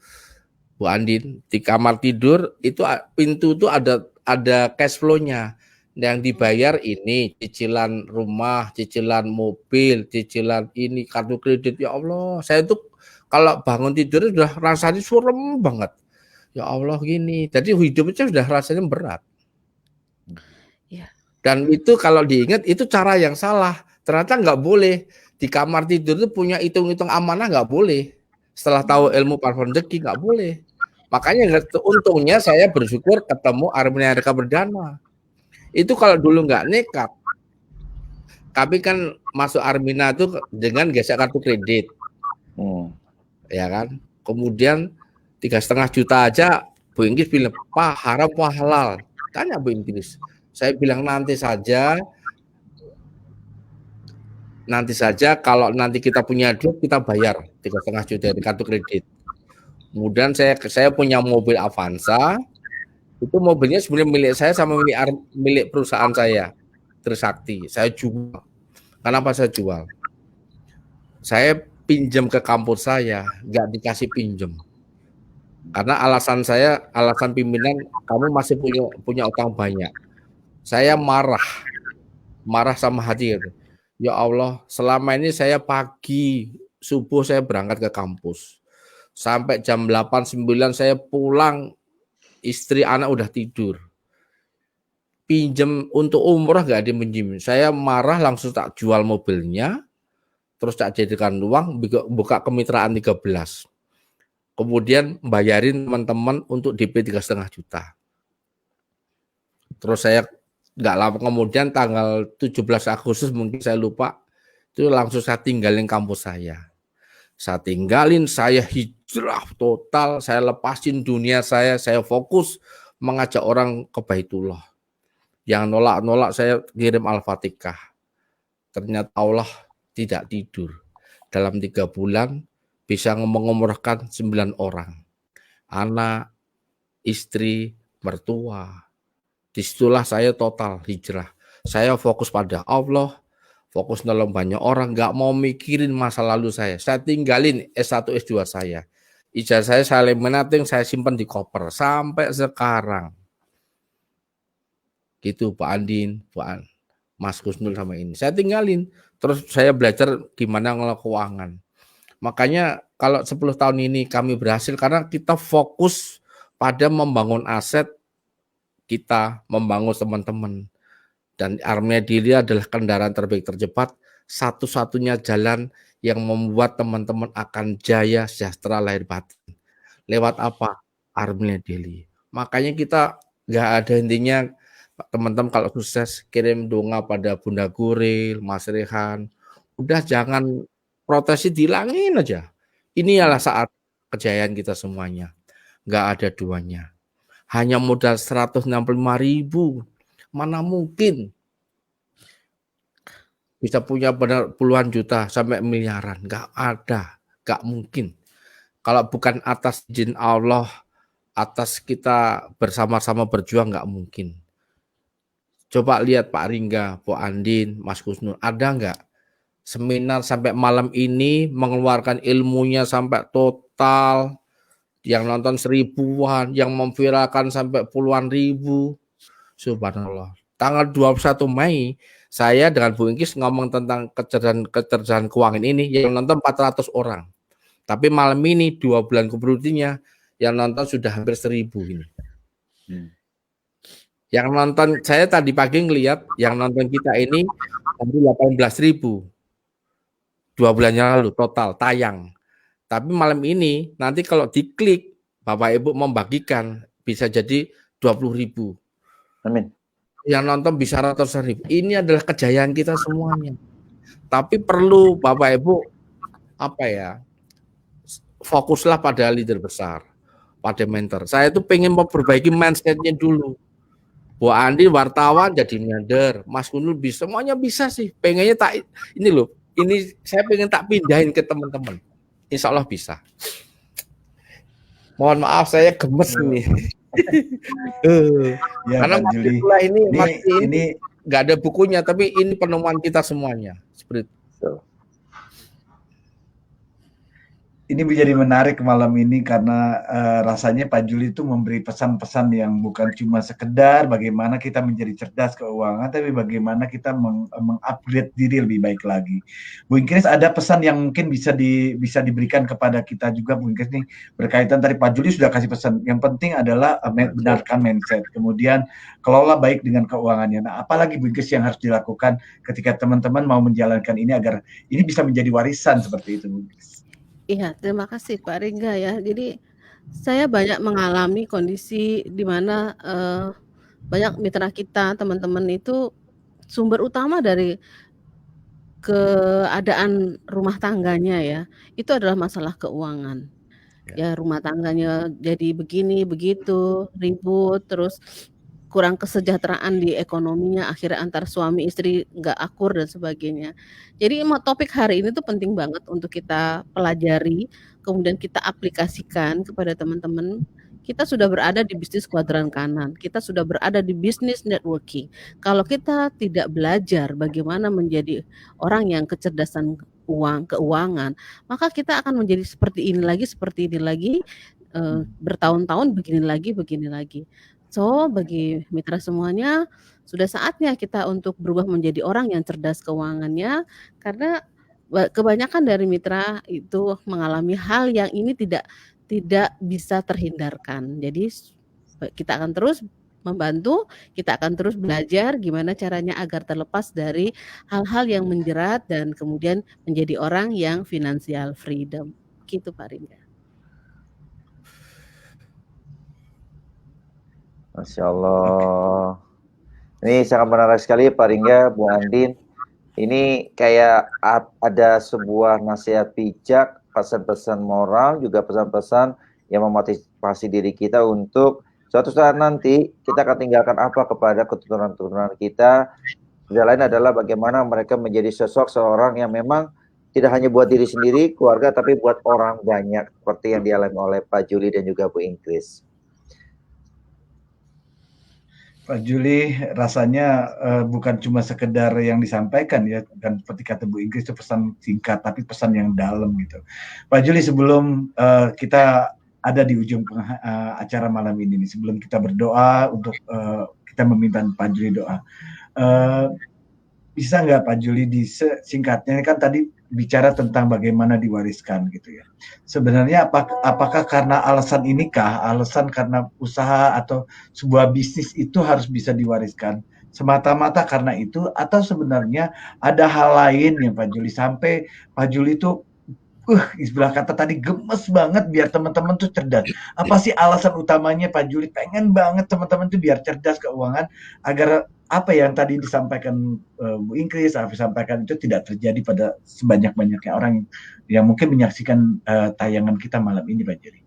Bu Andin, di kamar tidur itu pintu tuh ada cash flow-nya. Yang dibayar ini cicilan rumah, cicilan mobil, cicilan ini kartu kredit. Ya Allah, saya tuh kalau bangun tidur udah rasanya surem banget. Ya Allah gini. Jadi hidupnya sudah rasanya berat. Dan itu kalau diingat itu cara yang salah. Ternyata nggak boleh di kamar tidur itu punya hitung-hitung amanah, nggak boleh. Setelah tahu ilmu platform rezeki nggak boleh. Makanya untungnya saya bersyukur ketemu Armenia Reksadana. Itu kalau dulu nggak nekat, kami kan masuk Armina itu dengan gesek kartu kredit, ya kan. Kemudian 3,5 juta aja, Bu Inggris bilang, Pak haram apa halal? Tanya Bu Inggris. Saya bilang nanti saja kalau nanti kita punya duit kita bayar 3,5 juta di kartu kredit. Kemudian saya punya mobil Avanza. Itu mobilnya sebenarnya milik saya sama milik perusahaan saya, Trisakti. Saya jual. Kenapa saya jual? Saya pinjam ke kampus saya, nggak dikasih pinjam. Karena alasan pimpinan, kamu masih punya utang banyak. Saya marah sama hati. Ya Allah, selama ini saya pagi, subuh saya berangkat ke kampus. Sampai jam 8, 9 saya pulang, istri anak udah tidur. Pinjam untuk umrah gak ada minjem. Saya marah langsung tak jual mobilnya, terus tak jadikan uang, buka kemitraan 13. Kemudian bayarin teman-teman untuk DP 3,5 juta. Terus saya gak lama kemudian tanggal 17 Agustus mungkin saya lupa, itu langsung saya tinggalin kampus saya. Saya tinggalin, saya hijrah total, saya lepasin dunia saya fokus mengajak orang ke Baitullah. Yang nolak-nolak saya kirim Al-Fatihah. Ternyata Allah tidak tidur. Dalam 3 bulan bisa mengumrahkan 9 orang. Anak, istri, mertua. Disitulah saya total hijrah. Saya fokus pada Allah, fokus nolong banyak orang, nggak mau mikirin masa lalu saya. Saya tinggalin S1, S2 saya. Ijazah saya laminating, saya simpan di koper sampai sekarang. Gitu Pak Andin, Mas Kusnul sama ini. Saya tinggalin. Terus saya belajar gimana ngelola keuangan. Makanya kalau 10 tahun ini kami berhasil karena kita fokus pada membangun aset kita membangun teman-teman. Dan Armenia Daily adalah kendaraan terbaik tercepat, satu-satunya jalan yang membuat teman-teman akan jaya sejahtera lahir batin. Lewat apa? Armenia Daily. Makanya kita nggak ada intinya, teman-teman kalau sukses kirim doa pada Bunda Guril, Mas Rehan. Udah jangan protesi, dihilangin aja. Ini adalah saat kejayaan kita semuanya. Nggak ada duanya. Hanya modal 165.000. Mana mungkin bisa punya benar puluhan juta sampai miliaran? Nggak ada, nggak mungkin. Kalau bukan atas izin Allah, atas kita bersama-sama berjuang, nggak mungkin. Coba lihat Pak Ringga, Bu Andin, Mas Kusnul, ada nggak seminar sampai malam ini mengeluarkan ilmunya sampai total, yang nonton 1000-an, yang memviralkan sampai puluhan ribu. Subhanallah. Tanggal 21 Mei, saya dengan Bu Ingkis ngomong tentang kecerdasan keuangan ini, yang nonton 400 orang. Tapi malam ini 2 bulan kemudiannya yang nonton sudah hampir 1000 ini. Yang nonton, saya tadi pagi ngelihat yang nonton kita ini hampir 18.000. 2 bulannya lalu total tayang. Tapi malam ini nanti kalau diklik Bapak Ibu membagikan bisa jadi 20.000. Amin. Yang nonton bisa ratusan ribu. Ini adalah kejayaan kita semuanya. Tapi perlu Bapak Ibu fokuslah pada leader besar, pada mentor. Saya tuh pengen memperbaiki mindset-nya dulu. Bu Andi wartawan jadi mentor, Mas Kunul bisa, semuanya bisa sih. Pengennya tak ini loh. Ini saya pengen tak pindahin ke teman-teman. Insya Allah bisa. Mohon maaf saya gemes nih. Ya, Karena Pak Juli. ini nggak ada bukunya, tapi ini penemuan kita semuanya. Seperti itu. Ini menjadi menarik malam ini karena rasanya Pak Juli itu memberi pesan-pesan yang bukan cuma sekedar bagaimana kita menjadi cerdas keuangan, tapi bagaimana kita mengupgrade diri lebih baik lagi. Bu Ingkris, ada pesan yang mungkin bisa diberikan kepada kita juga, Bu Ingkris, nih berkaitan tadi Pak Juli sudah kasih pesan. Yang penting adalah benarkan mindset, kemudian kelola baik dengan keuangannya. Nah, apalagi Bu Ingkris yang harus dilakukan ketika teman-teman mau menjalankan ini agar ini bisa menjadi warisan seperti itu, Bu Ingkris? Iya, terima kasih Pak Ringga ya. Jadi saya banyak mengalami kondisi di mana banyak mitra kita, teman-teman itu sumber utama dari keadaan rumah tangganya ya, itu adalah masalah keuangan. Ya, rumah tangganya jadi begini, begitu, ribut, terus kurang kesejahteraan di ekonominya, akhirnya antar suami istri nggak akur dan sebagainya. Jadi topik hari ini tuh penting banget untuk kita pelajari, kemudian kita aplikasikan kepada teman-teman. Kita sudah berada di bisnis kuadran kanan, kita sudah berada di bisnis networking. Kalau kita tidak belajar bagaimana menjadi orang yang kecerdasan keuangan, maka kita akan menjadi seperti ini lagi, bertahun-tahun begini lagi. So, bagi mitra semuanya, sudah saatnya kita untuk berubah menjadi orang yang cerdas keuangannya, karena kebanyakan dari mitra itu mengalami hal yang ini tidak bisa terhindarkan. Jadi kita akan terus membantu, kita akan terus belajar gimana caranya agar terlepas dari hal-hal yang menjerat dan kemudian menjadi orang yang financial freedom. Gitu Pak Ringga. Masya Allah. Ini sangat menarik sekali Pak Ringga, Bu Andin. Ini kayak ada sebuah nasihat bijak, pesan-pesan moral, juga pesan-pesan yang memotivasi diri kita untuk suatu saat nanti kita akan tinggalkan apa kepada keturunan-keturunan kita. Yang lain adalah bagaimana mereka menjadi sosok seorang yang memang tidak hanya buat diri sendiri, keluarga, tapi buat orang banyak, seperti yang dialami oleh Pak Juli dan juga Bu Ingkris. Pak Juli, rasanya bukan cuma sekedar yang disampaikan ya, dan seperti kata Bu Ingkris itu pesan singkat, tapi pesan yang dalam gitu. Pak Juli, sebelum kita ada di ujung acara malam ini, sebelum kita berdoa untuk kita meminta Pak Juli doa, bisa nggak Pak Juli singkatnya, kan tadi bicara tentang bagaimana diwariskan gitu ya. Sebenarnya apakah karena alasan inikah, alasan karena usaha atau sebuah bisnis itu harus bisa diwariskan semata-mata karena itu, atau sebenarnya ada hal lain ya Pak Juli, sampai Pak Juli itu istilah kata tadi gemes banget biar teman-teman tuh cerdas. Apa sih alasan utamanya Pak Juli pengen banget teman-teman tuh biar cerdas keuangan, agar apa yang tadi disampaikan Bu Ingkris, Afif sampaikan itu tidak terjadi pada sebanyak-banyaknya orang yang mungkin menyaksikan tayangan kita malam ini Pak Juli.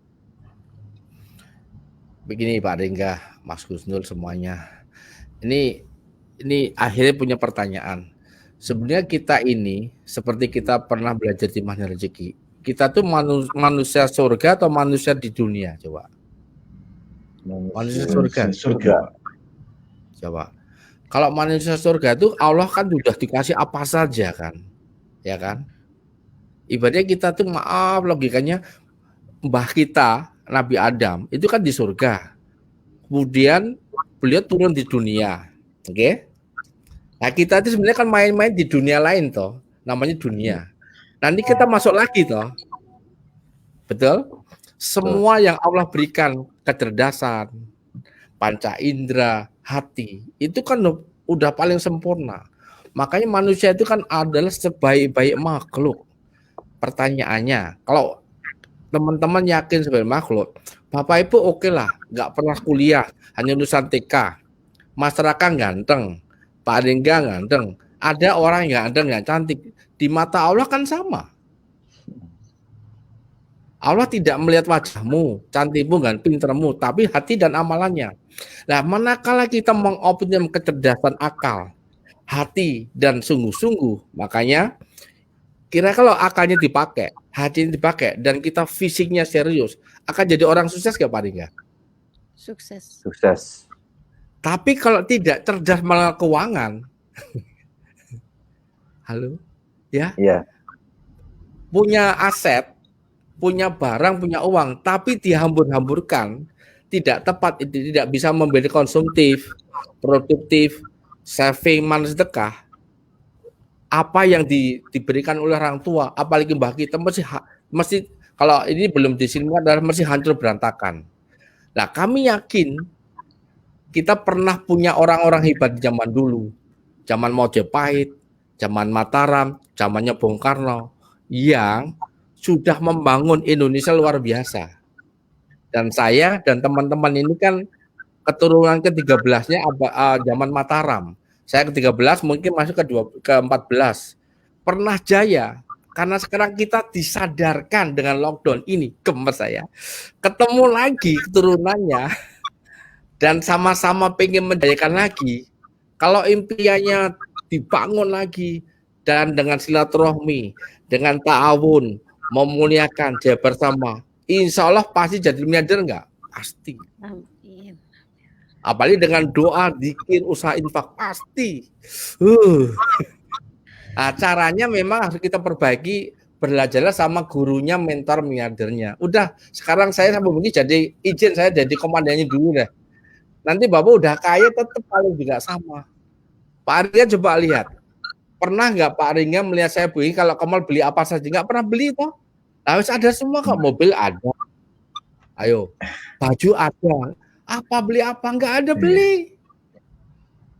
Begini Pak Ringga, Mas Gusnul semuanya. Ini akhirnya punya pertanyaan. Sebenarnya kita ini seperti kita pernah belajar di Mahna Rezeki. Kita tuh manusia surga atau manusia di dunia, coba. Manusia surga. Coba. Kalau manusia surga itu Allah kan sudah dikasih apa saja kan. Ya kan? Ibaratnya kita tuh maaf logikanya mbah kita Nabi Adam itu kan di surga. Kemudian beliau turun di dunia. Oke? Okay? Nah kita itu sebenarnya kan main-main di dunia lain toh, namanya dunia. Nanti kita masuk lagi toh, betul? Semua yang Allah berikan, kecerdasan, panca indera, hati, itu kan udah paling sempurna. Makanya manusia itu kan adalah sebaik-baik makhluk. Pertanyaannya, kalau teman-teman yakin sebagai makhluk, Bapak Ibu oke lah, nggak pernah kuliah, hanya lulusan TK, masyarakat ganteng, Pak Ringga ganteng, ada orang yang ganteng, yang cantik. Di mata Allah kan sama. Allah tidak melihat wajahmu, cantikmu, dan pintermu, tapi hati dan amalannya. Nah, manakala kita mengoptimalkan kecerdasan akal, hati, dan sungguh-sungguh, makanya kira kalau akalnya dipakai, hatinya dipakai, dan kita fisiknya serius, akan jadi orang sukses gak Pak Ringga? Sukses. Sukses. Tapi kalau tidak cerdas malah keuangan, halo, ya, Iya. punya aset, punya barang, punya uang, tapi dihambur-hamburkan, tidak tepat, tidak bisa memberi konsumtif, produktif, saving, manis sedekah. Apa yang diberikan oleh orang tua, apalagi mbah kita mesti kalau ini belum disimpan adalah mesti hancur berantakan. Nah, kami yakin kita pernah punya orang-orang hebat di zaman dulu, zaman Mojopahit, zaman Mataram, zamannya Bung Karno, yang sudah membangun Indonesia luar biasa. Dan saya dan teman-teman ini kan keturunan ke-13-nya zaman Mataram. Saya ke-13 mungkin masuk ke-14. Pernah jaya, karena sekarang kita disadarkan dengan lockdown ini, gemes saya. Ketemu lagi keturunannya, dan sama-sama pengen menjayakan lagi. Kalau impiannya dibangun lagi, dan dengan silaturahmi, dengan ta'awun, memuliakan, jaya bersama, insya Allah pasti jadi miliarder enggak? Pasti. Amin. Apalagi dengan doa, zikir, usaha infak, pasti. Nah, caranya memang harus kita perbaiki, belajarlah sama gurunya, mentor, miliardernya. Udah, sekarang saya sampai begini jadi izin saya jadi komandannya dulu deh. Nanti Bapak udah kaya tetap paling juga sama. Pak Ringga coba lihat. Pernah nggak Pak Ringga melihat saya beli kalau Kamal beli apa saja? Nggak pernah beli toh. Harus ada semua kok, mobil ada. Ayo, baju ada. Apa beli apa? Nggak ada beli.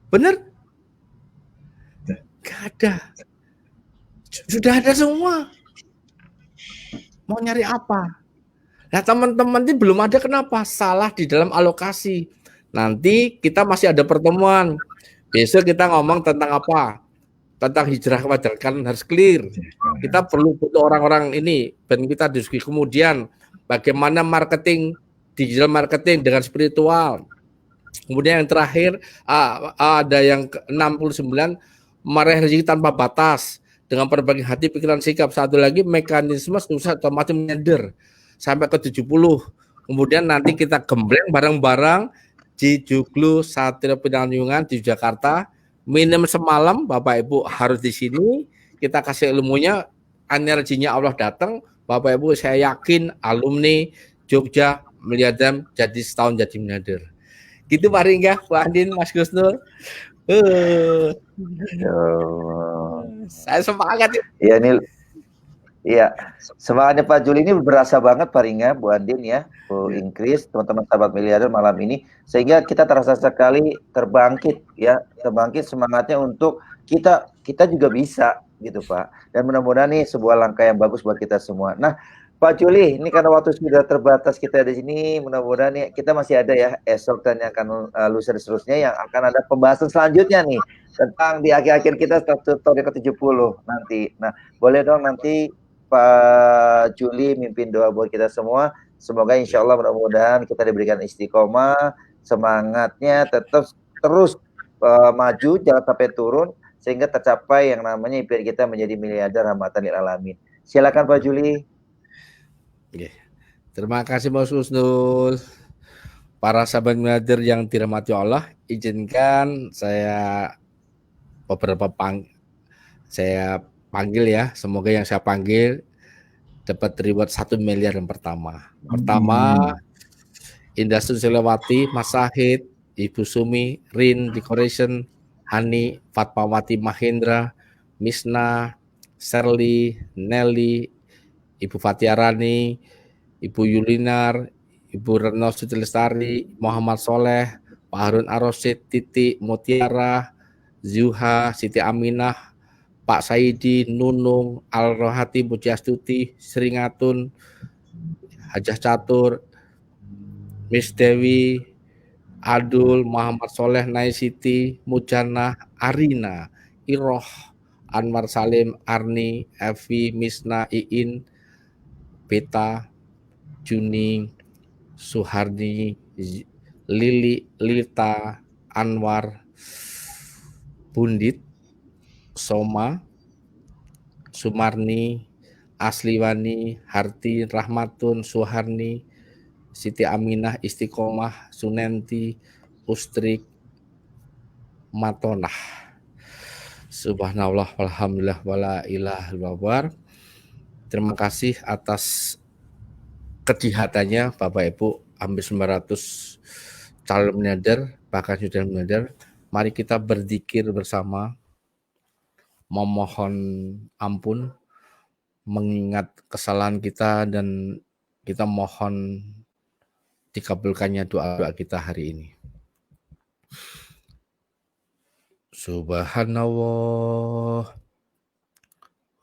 Bener? Nggak ada. Sudah ada semua. Mau nyari apa? Nah teman-teman ini belum ada, kenapa? Salah di dalam alokasi. Nanti kita masih ada pertemuan. Besok kita ngomong tentang apa? Tentang hijrah wajar, kan harus clear. Kita perlu butuh orang-orang ini dan kita diskusi. Kemudian bagaimana marketing, digital marketing dengan spiritual. Kemudian yang terakhir ada yang ke-69, meraih rezeki tanpa batas dengan berbagai hati, pikiran, sikap. Satu lagi mekanisme susah otomatis menyender sampai ke 70. Kemudian nanti kita gembleng bareng-bareng di Joglo Satria Pinangnyungan di Jakarta. Minimum semalam Bapak Ibu harus di sini. Kita kasih ilmunya, energinya Allah datang. Bapak Ibu saya yakin alumni Jogja miliarder jadi setahun jadi miliarder. Gitu Pak Ringga, Bu Andin, Mas Gusnul. Saya Saya semangat. ya ini Iya, semangatnya Pak Juli ini berasa banget Pak Ringa, Bu Andin ya, Bu Ya. Ingkris, teman-teman sahabat miliarder malam ini, sehingga kita terasa sekali terbangkit ya, terbangkit semangatnya untuk kita juga bisa gitu Pak. Dan mudah-mudahan nih sebuah langkah yang bagus buat kita semua. Nah, Pak Juli, ini karena waktu sudah terbatas kita di sini, mudah-mudahan nih kita masih ada ya esok dan yang akan lusa dan seterusnya yang akan ada pembahasan selanjutnya nih tentang di akhir-akhir kita tahun ke-70 nanti. Nah, boleh dong nanti Pak Juli mimpin doa buat kita semua. Semoga insya Allah mudah-mudahan kita diberikan istiqomah, semangatnya tetap terus maju, jangan sampai turun, sehingga tercapai yang namanya impian kita menjadi miliarder rahmatan lil alamin. Silakan Pak Juli. Oke. Terima kasih Mas Husnul. Para sahabat miliarder yang dirahmati Allah, izinkan saya beberapa saya panggil ya. Semoga yang saya panggil dapat reward 1 miliar yang pertama. Pertama, Indah Susilawati, Mas Sahid, Ibu Sumi, Rin Decoration, Hani, Fatmawati Mahendra, Misna, Serly, Nelly, Ibu Fatiarani, Ibu Yulinar, Ibu Retno Sutilestari, Muhammad Soleh, Pak Harun Arosid, Titi Mutiara, Zuha, Siti Aminah, Pak Saidi, Nunung, Al-Rohati, Pujiastuti, Seringatun, Hajah Catur, Miss Dewi, Adul, Muhammad Soleh, Nai Siti, Mujana, Arina, Iroh, Anwar Salim, Arni, Evi, Misna, Iin, Beta, Juning, Suhardi, Lili, Lita, Anwar, Bundit, Soma, Sumarni, Asliwani, Harti, Rahmatun, Suharni, Siti Aminah, Istiqomah, Sunenti, Ustrik, Matonah. Subhanallah, walhamdulillah, wala ilaha illallah. Terima kasih atas kedihatannya Bapak Ibu, hampir 900 calon miliarder, bahkan sudah miliarder. Mari kita berzikir bersama, memohon ampun, mengingat kesalahan kita, dan kita mohon dikabulkannya doa-doa kita hari ini. Subhanallah,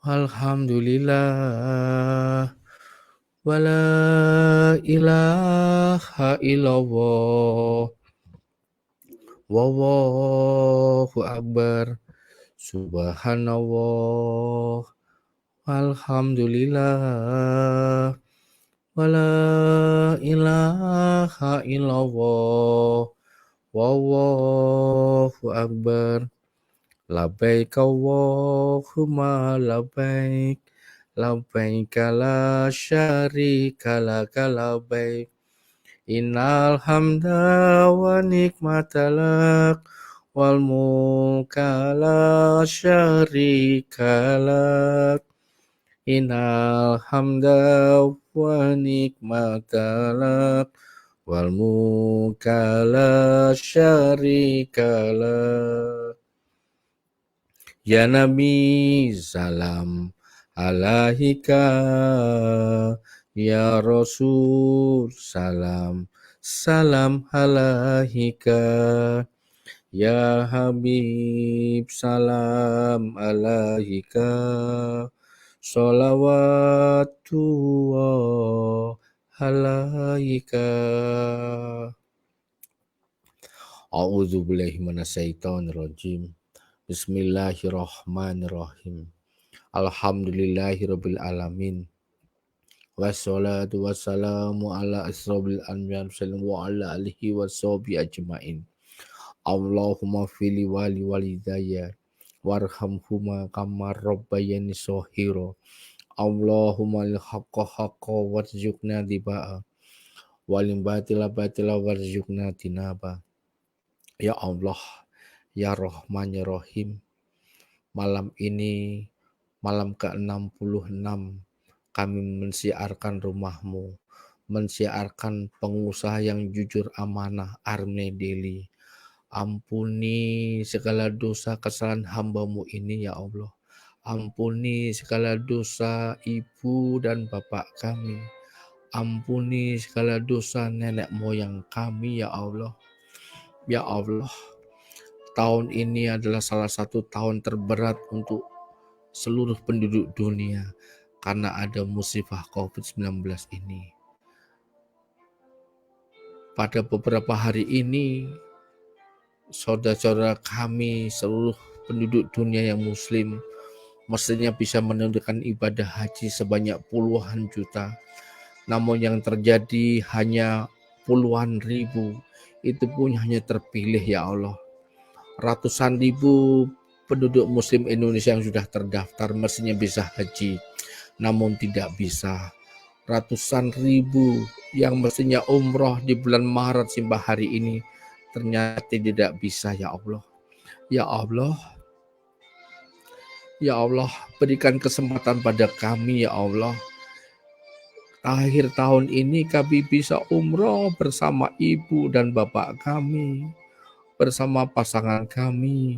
alhamdulillah, wala ilaha illallah, wallahu akbar. Subhanallah, alhamdulillah, wala ilaha illallah, wallahu akbar. Labbaik Allahumma labbaik, labbaik la syarika laka labbaik, innal hamda wa nikmata lak, wal mulka la syarika lak, innal hamda wa nikmata lak, wal mulka la syarika lak. Ya Nabi, salam alaika, ya Rasul, salam alaika, ya Habib, salam alaika, sholawatullah alaika. A'udzubillahi minasyaitonirrajim. Bismillahirrahmanirrahim. Alhamdulillahirabbil alamin. Wassalatu wassalamu ala asrofil anbiya'i wa ala alihi washabihi ajmain. Allahumma fili wali walidayya warhamhuma kama rabbayani shaghira. Allahumma lil haqqa haqqa warzuqna tiba'a, walim batila batila warzuqna tinaba. Ya Allah, ya Rahman ya Rahim, malam ini, malam ke-66, kami mensiarkan rumahmu, mensiarkan pengusaha yang jujur amanah, Arne Deli. Ampuni segala dosa kesalahan hambamu ini ya Allah. Ampuni segala dosa ibu dan bapak kami. Ampuni segala dosa nenek moyang kami ya Allah. Ya Allah, tahun ini adalah salah satu tahun terberat untuk seluruh penduduk dunia karena ada musibah COVID-19 ini. Pada beberapa hari ini, saudara-saudara kami seluruh penduduk dunia yang muslim mestinya bisa menunaikan ibadah haji sebanyak puluhan juta. Namun yang terjadi hanya puluhan ribu. Itu pun hanya terpilih ya Allah. Ratusan ribu penduduk muslim Indonesia yang sudah terdaftar mestinya bisa haji. Namun tidak bisa. Ratusan ribu yang mestinya umroh di bulan Maret sampai hari ini ternyata tidak bisa ya Allah. Ya Allah. Ya Allah, berikan kesempatan pada kami ya Allah. Akhir tahun ini kami bisa umroh bersama ibu dan bapak kami, bersama pasangan kami,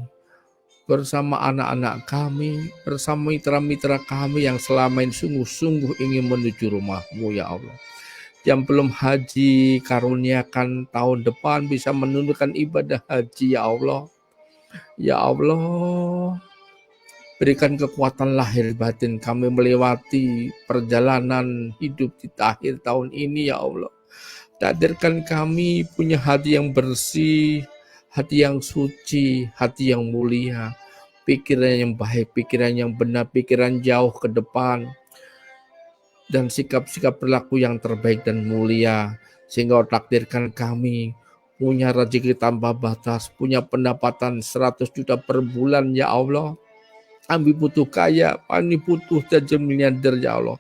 bersama anak-anak kami, bersama mitra-mitra kami yang selama ini sungguh-sungguh ingin menuju rumah-Mu ya Allah. Yang belum haji, karuniakan tahun depan bisa menunaikan ibadah haji ya Allah. Ya Allah, berikan kekuatan lahir batin kami melewati perjalanan hidup di akhir tahun ini ya Allah. Takdirkan kami punya hati yang bersih, hati yang suci, hati yang mulia, pikiran yang baik, pikiran yang benar, pikiran jauh ke depan, dan sikap-sikap perilaku yang terbaik dan mulia. Sehingga takdirkan kami punya rezeki tanpa batas, punya pendapatan 100 juta per bulan ya Allah. Kami butuh kaya, kami butuh jadi miliarder ya Allah.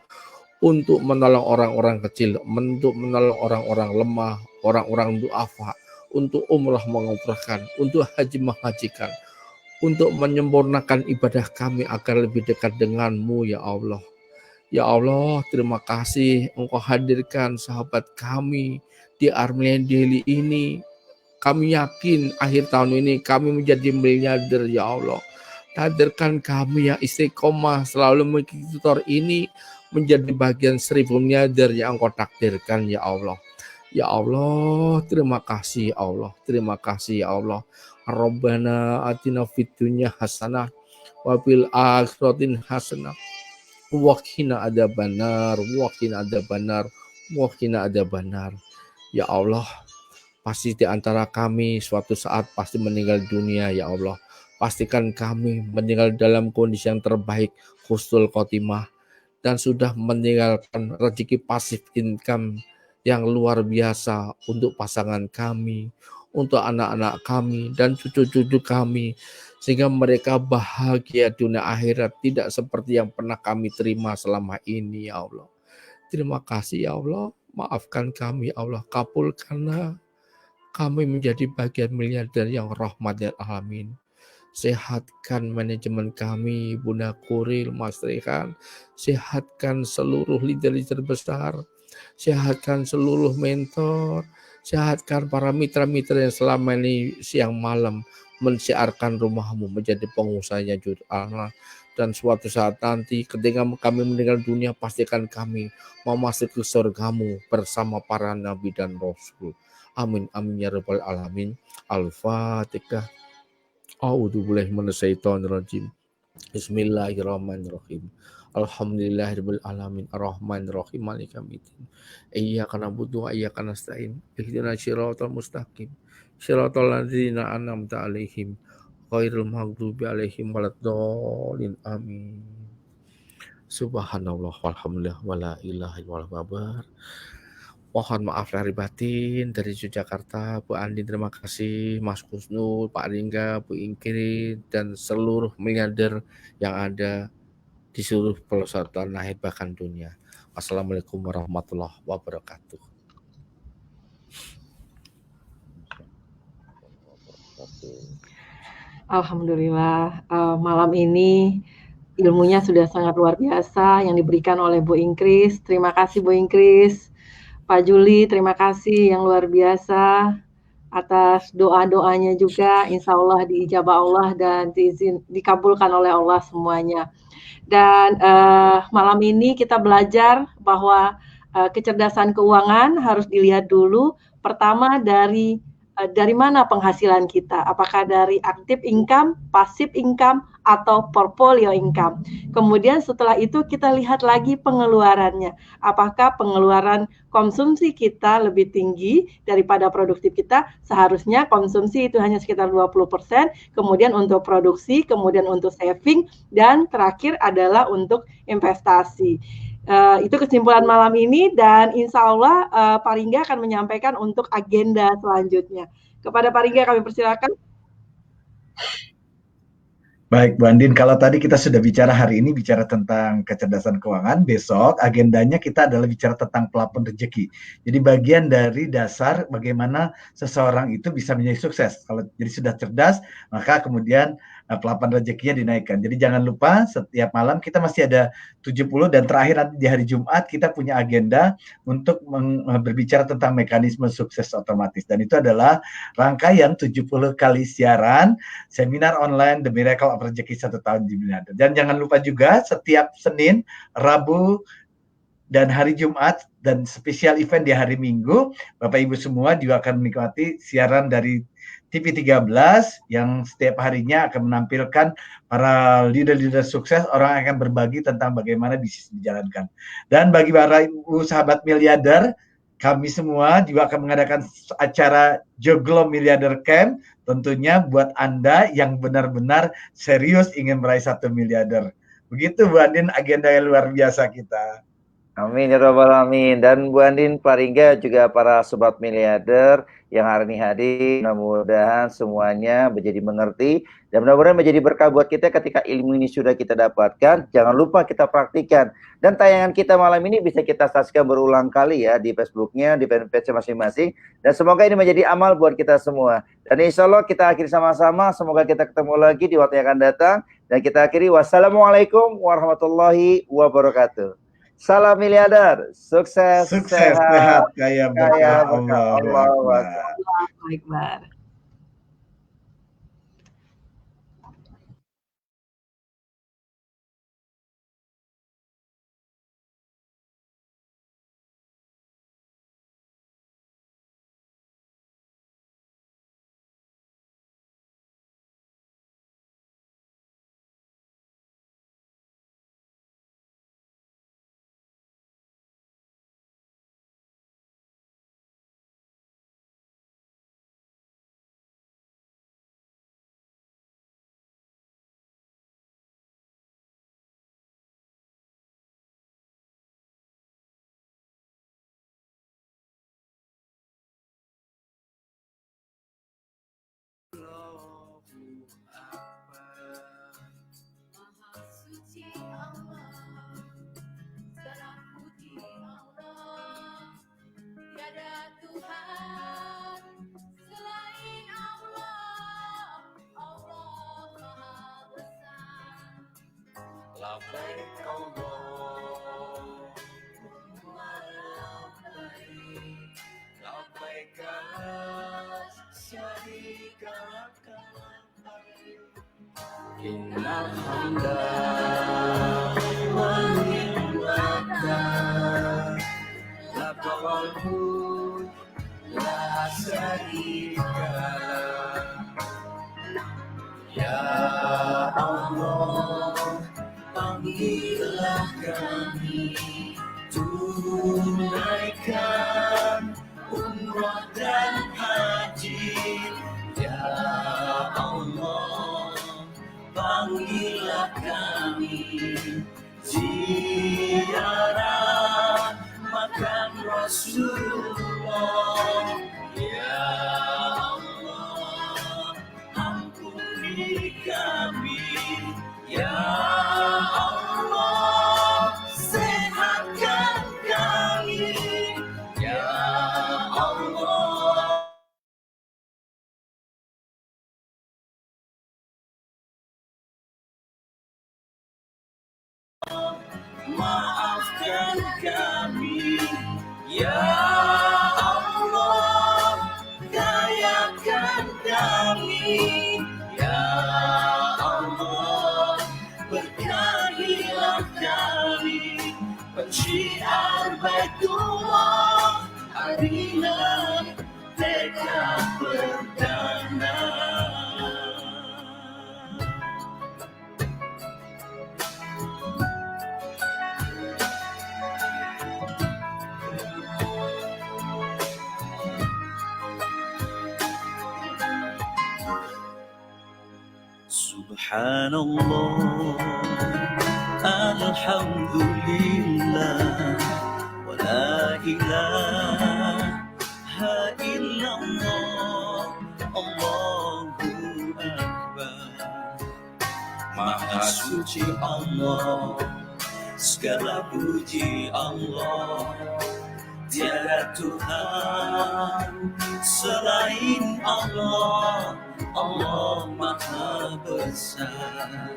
Untuk menolong orang-orang kecil, untuk menolong orang-orang lemah, orang-orang duafa, untuk umrah mengumrahkan, untuk haji menghajikan, untuk menyempurnakan ibadah kami agar lebih dekat dengan-Mu ya Allah. Ya Allah, terima kasih Engkau hadirkan sahabat kami di Armenia Daily ini. Kami yakin akhir tahun ini kami menjadi miliarder ya Allah. Hadirkan kami yang istiqomah selalu mengikuti tutor ini menjadi bagian 1000 miliarder yang Engkau takdirkan ya Allah. Ya Allah, terima kasih ya Allah. Terima kasih ya Allah. Rabbana atina fid dunya hasanah wa fil akhirati hasanah wa qina adzabannar wa qina adzabannar wa qina adzabannar. Ya Allah, pasti di antara kami suatu saat pasti meninggal dunia ya Allah. Pastikan kami meninggal dalam kondisi yang terbaik, husnul khotimah, dan sudah meninggalkan rezeki pasif income yang luar biasa untuk pasangan kami, untuk anak-anak kami, dan cucu-cucu kami, sehingga mereka bahagia dunia akhirat, tidak seperti yang pernah kami terima selama ini ya Allah. Terima kasih ya Allah, maafkan kami ya Allah, kabulkanlah kami menjadi bagian miliarder yang rahmat ya alamin. Sehatkan manajemen kami, Bunda Kuril, Mas Rehan, sehatkan seluruh leader-leader besar, sehatkan seluruh mentor, sehatkan para mitra-mitra yang selama ini siang malam mensiarkan rumah-Mu menjadi pengusahanya jujur Allah. Dan suatu saat nanti ketika kami meninggal dunia, pastikan kami memasuki surga-Mu bersama para nabi dan rasul. Amin amin ya rabbal alamin. Al-Fatihah. A'udzubillahi minasyaitonirrajim. Bismillahirrahmanirrahim. Alhamdulillahirabbil alamin arrahmanirrahim maliki yaumiddin. Iyyaka na'budu wa iyyaka nasta'in. Ihdinas shiratal mustaqim. Shiratal ladzina an'amta 'alaihim ghairil maghdubi 'alaihim waladdallin. Amin. Subhanallah walhamdulillah wala ilaha illallah. Mohon maaf lahir batin dari Yogyakarta, Bu Andin terima kasih, Mas Kusnul, Pak Ringga, Bu Ingrid, dan seluruh miliarder yang ada di seluruh pelosok tanah air bahkan dunia. Assalamualaikum warahmatullahi wabarakatuh. Alhamdulillah, malam ini ilmunya sudah sangat luar biasa yang diberikan oleh Bu Ingkris. Terima kasih Bu Ingkris. Pak Juli, terima kasih yang luar biasa atas doa-doanya juga. Insya Allah diijabah Allah dan dikabulkan oleh Allah semuanya. Dan malam ini kita belajar bahwa kecerdasan keuangan harus dilihat dulu pertama dari mana penghasilan kita, apakah dari active income, passive income, atau portfolio income. Kemudian setelah itu kita lihat lagi pengeluarannya, apakah pengeluaran konsumsi kita lebih tinggi daripada produktif kita, seharusnya konsumsi itu hanya sekitar 20%, kemudian untuk produksi, kemudian untuk saving, dan terakhir adalah untuk investasi. Itu kesimpulan malam ini, dan insya Allah Pak Ringga akan menyampaikan untuk agenda selanjutnya. Kepada Pak Ringga kami persilakan. Baik, Bu Andin, kalau tadi kita sudah bicara hari ini bicara tentang kecerdasan keuangan, besok agendanya kita adalah bicara tentang pelapon rezeki. Jadi bagian dari dasar bagaimana seseorang itu bisa menjadi sukses. Kalau jadi sudah cerdas, maka kemudian pelapon rezekinya dinaikkan. Jadi jangan lupa setiap malam kita masih ada 70 dan terakhir nanti di hari Jumat kita punya agenda untuk berbicara tentang mekanisme sukses otomatis. Dan itu adalah rangkaian 70 kali siaran seminar online The Miracle of Rezeki 1 tahun di Miliarder. Dan jangan lupa juga setiap Senin, Rabu, dan hari Jumat dan spesial event di hari Minggu, Bapak Ibu semua juga akan menikmati siaran dari TV13 yang setiap harinya akan menampilkan para leader-leader sukses, orang yang akan berbagi tentang bagaimana bisnis dijalankan. Dan bagi para ibu sahabat miliarder, kami semua juga akan mengadakan acara Joglo Miliarder Camp, tentunya buat Anda yang benar-benar serius ingin meraih 1 miliarder. Begitu Bu Andin, agenda yang luar biasa kita. Amin ya rabbal alamin. Dan Bu Andin, Pak Ringga, juga para sobat miliarder yang hari ini hadir, mudah-mudahan semuanya menjadi mengerti dan mudah-mudahan menjadi berkah buat kita ketika ilmu ini sudah kita dapatkan. Jangan lupa kita praktikan. Dan tayangan kita malam ini bisa kita saksikan berulang kali ya di Facebooknya, di fanpage masing-masing. Dan semoga ini menjadi amal buat kita semua. Dan insya Allah kita akhiri sama-sama. Semoga kita ketemu lagi di waktu yang akan datang. Dan kita akhiri, wassalamualaikum warahmatullahi wabarakatuh. Salam miliarder, sukses, sehat, kaya berkah Allah. Allahu Akbar. Maha suci Allah, segala puji Allah, tiada Tuhan selain Allah. Allah Maha Besar. Labbaik Allahumma labbaik, labbaik la syarika laka labbaik. Innal hamda wan ni'mata laka wal mulk la syarika lak. Ya Allah, panggillah kami, tunaikan umrah dan haji. Ya Allah, panggillah kami, ziarah makam Rasulullah. Ya Allah, ampuni kami. Ya Allah, sehatkan kami. Ya Allah, maafkan kami. Ya Allah, kayakan kami. Ya Allah, berkahilah Subhanallah, alhamdulillah, wa la ilaha illallah, Allahu Akbar. Maha suci Allah, segala puji Allah, tiada Tuhan selain Allah, Allah Maha Besar.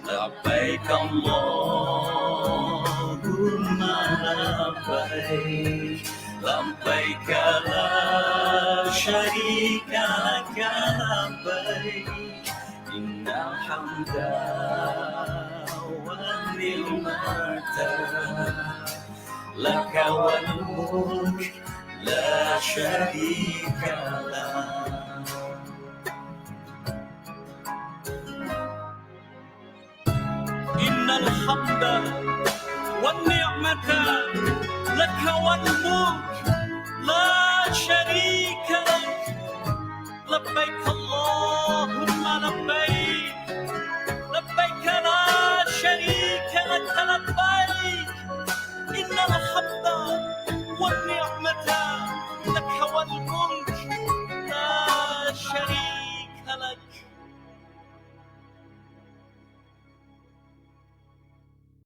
Labbaik Allahumma labbaik, labbaik la syarika laka labbaik, innal hamda wan ni'mata laka wal mulk la syarika lak. Innal hamda wan ni'mata laka wal mulk la syarika lak. Labbaik Allahumma labbaik, labbaik la syarika laka labbaik, innal hamda wan ni'mata laka wal mulk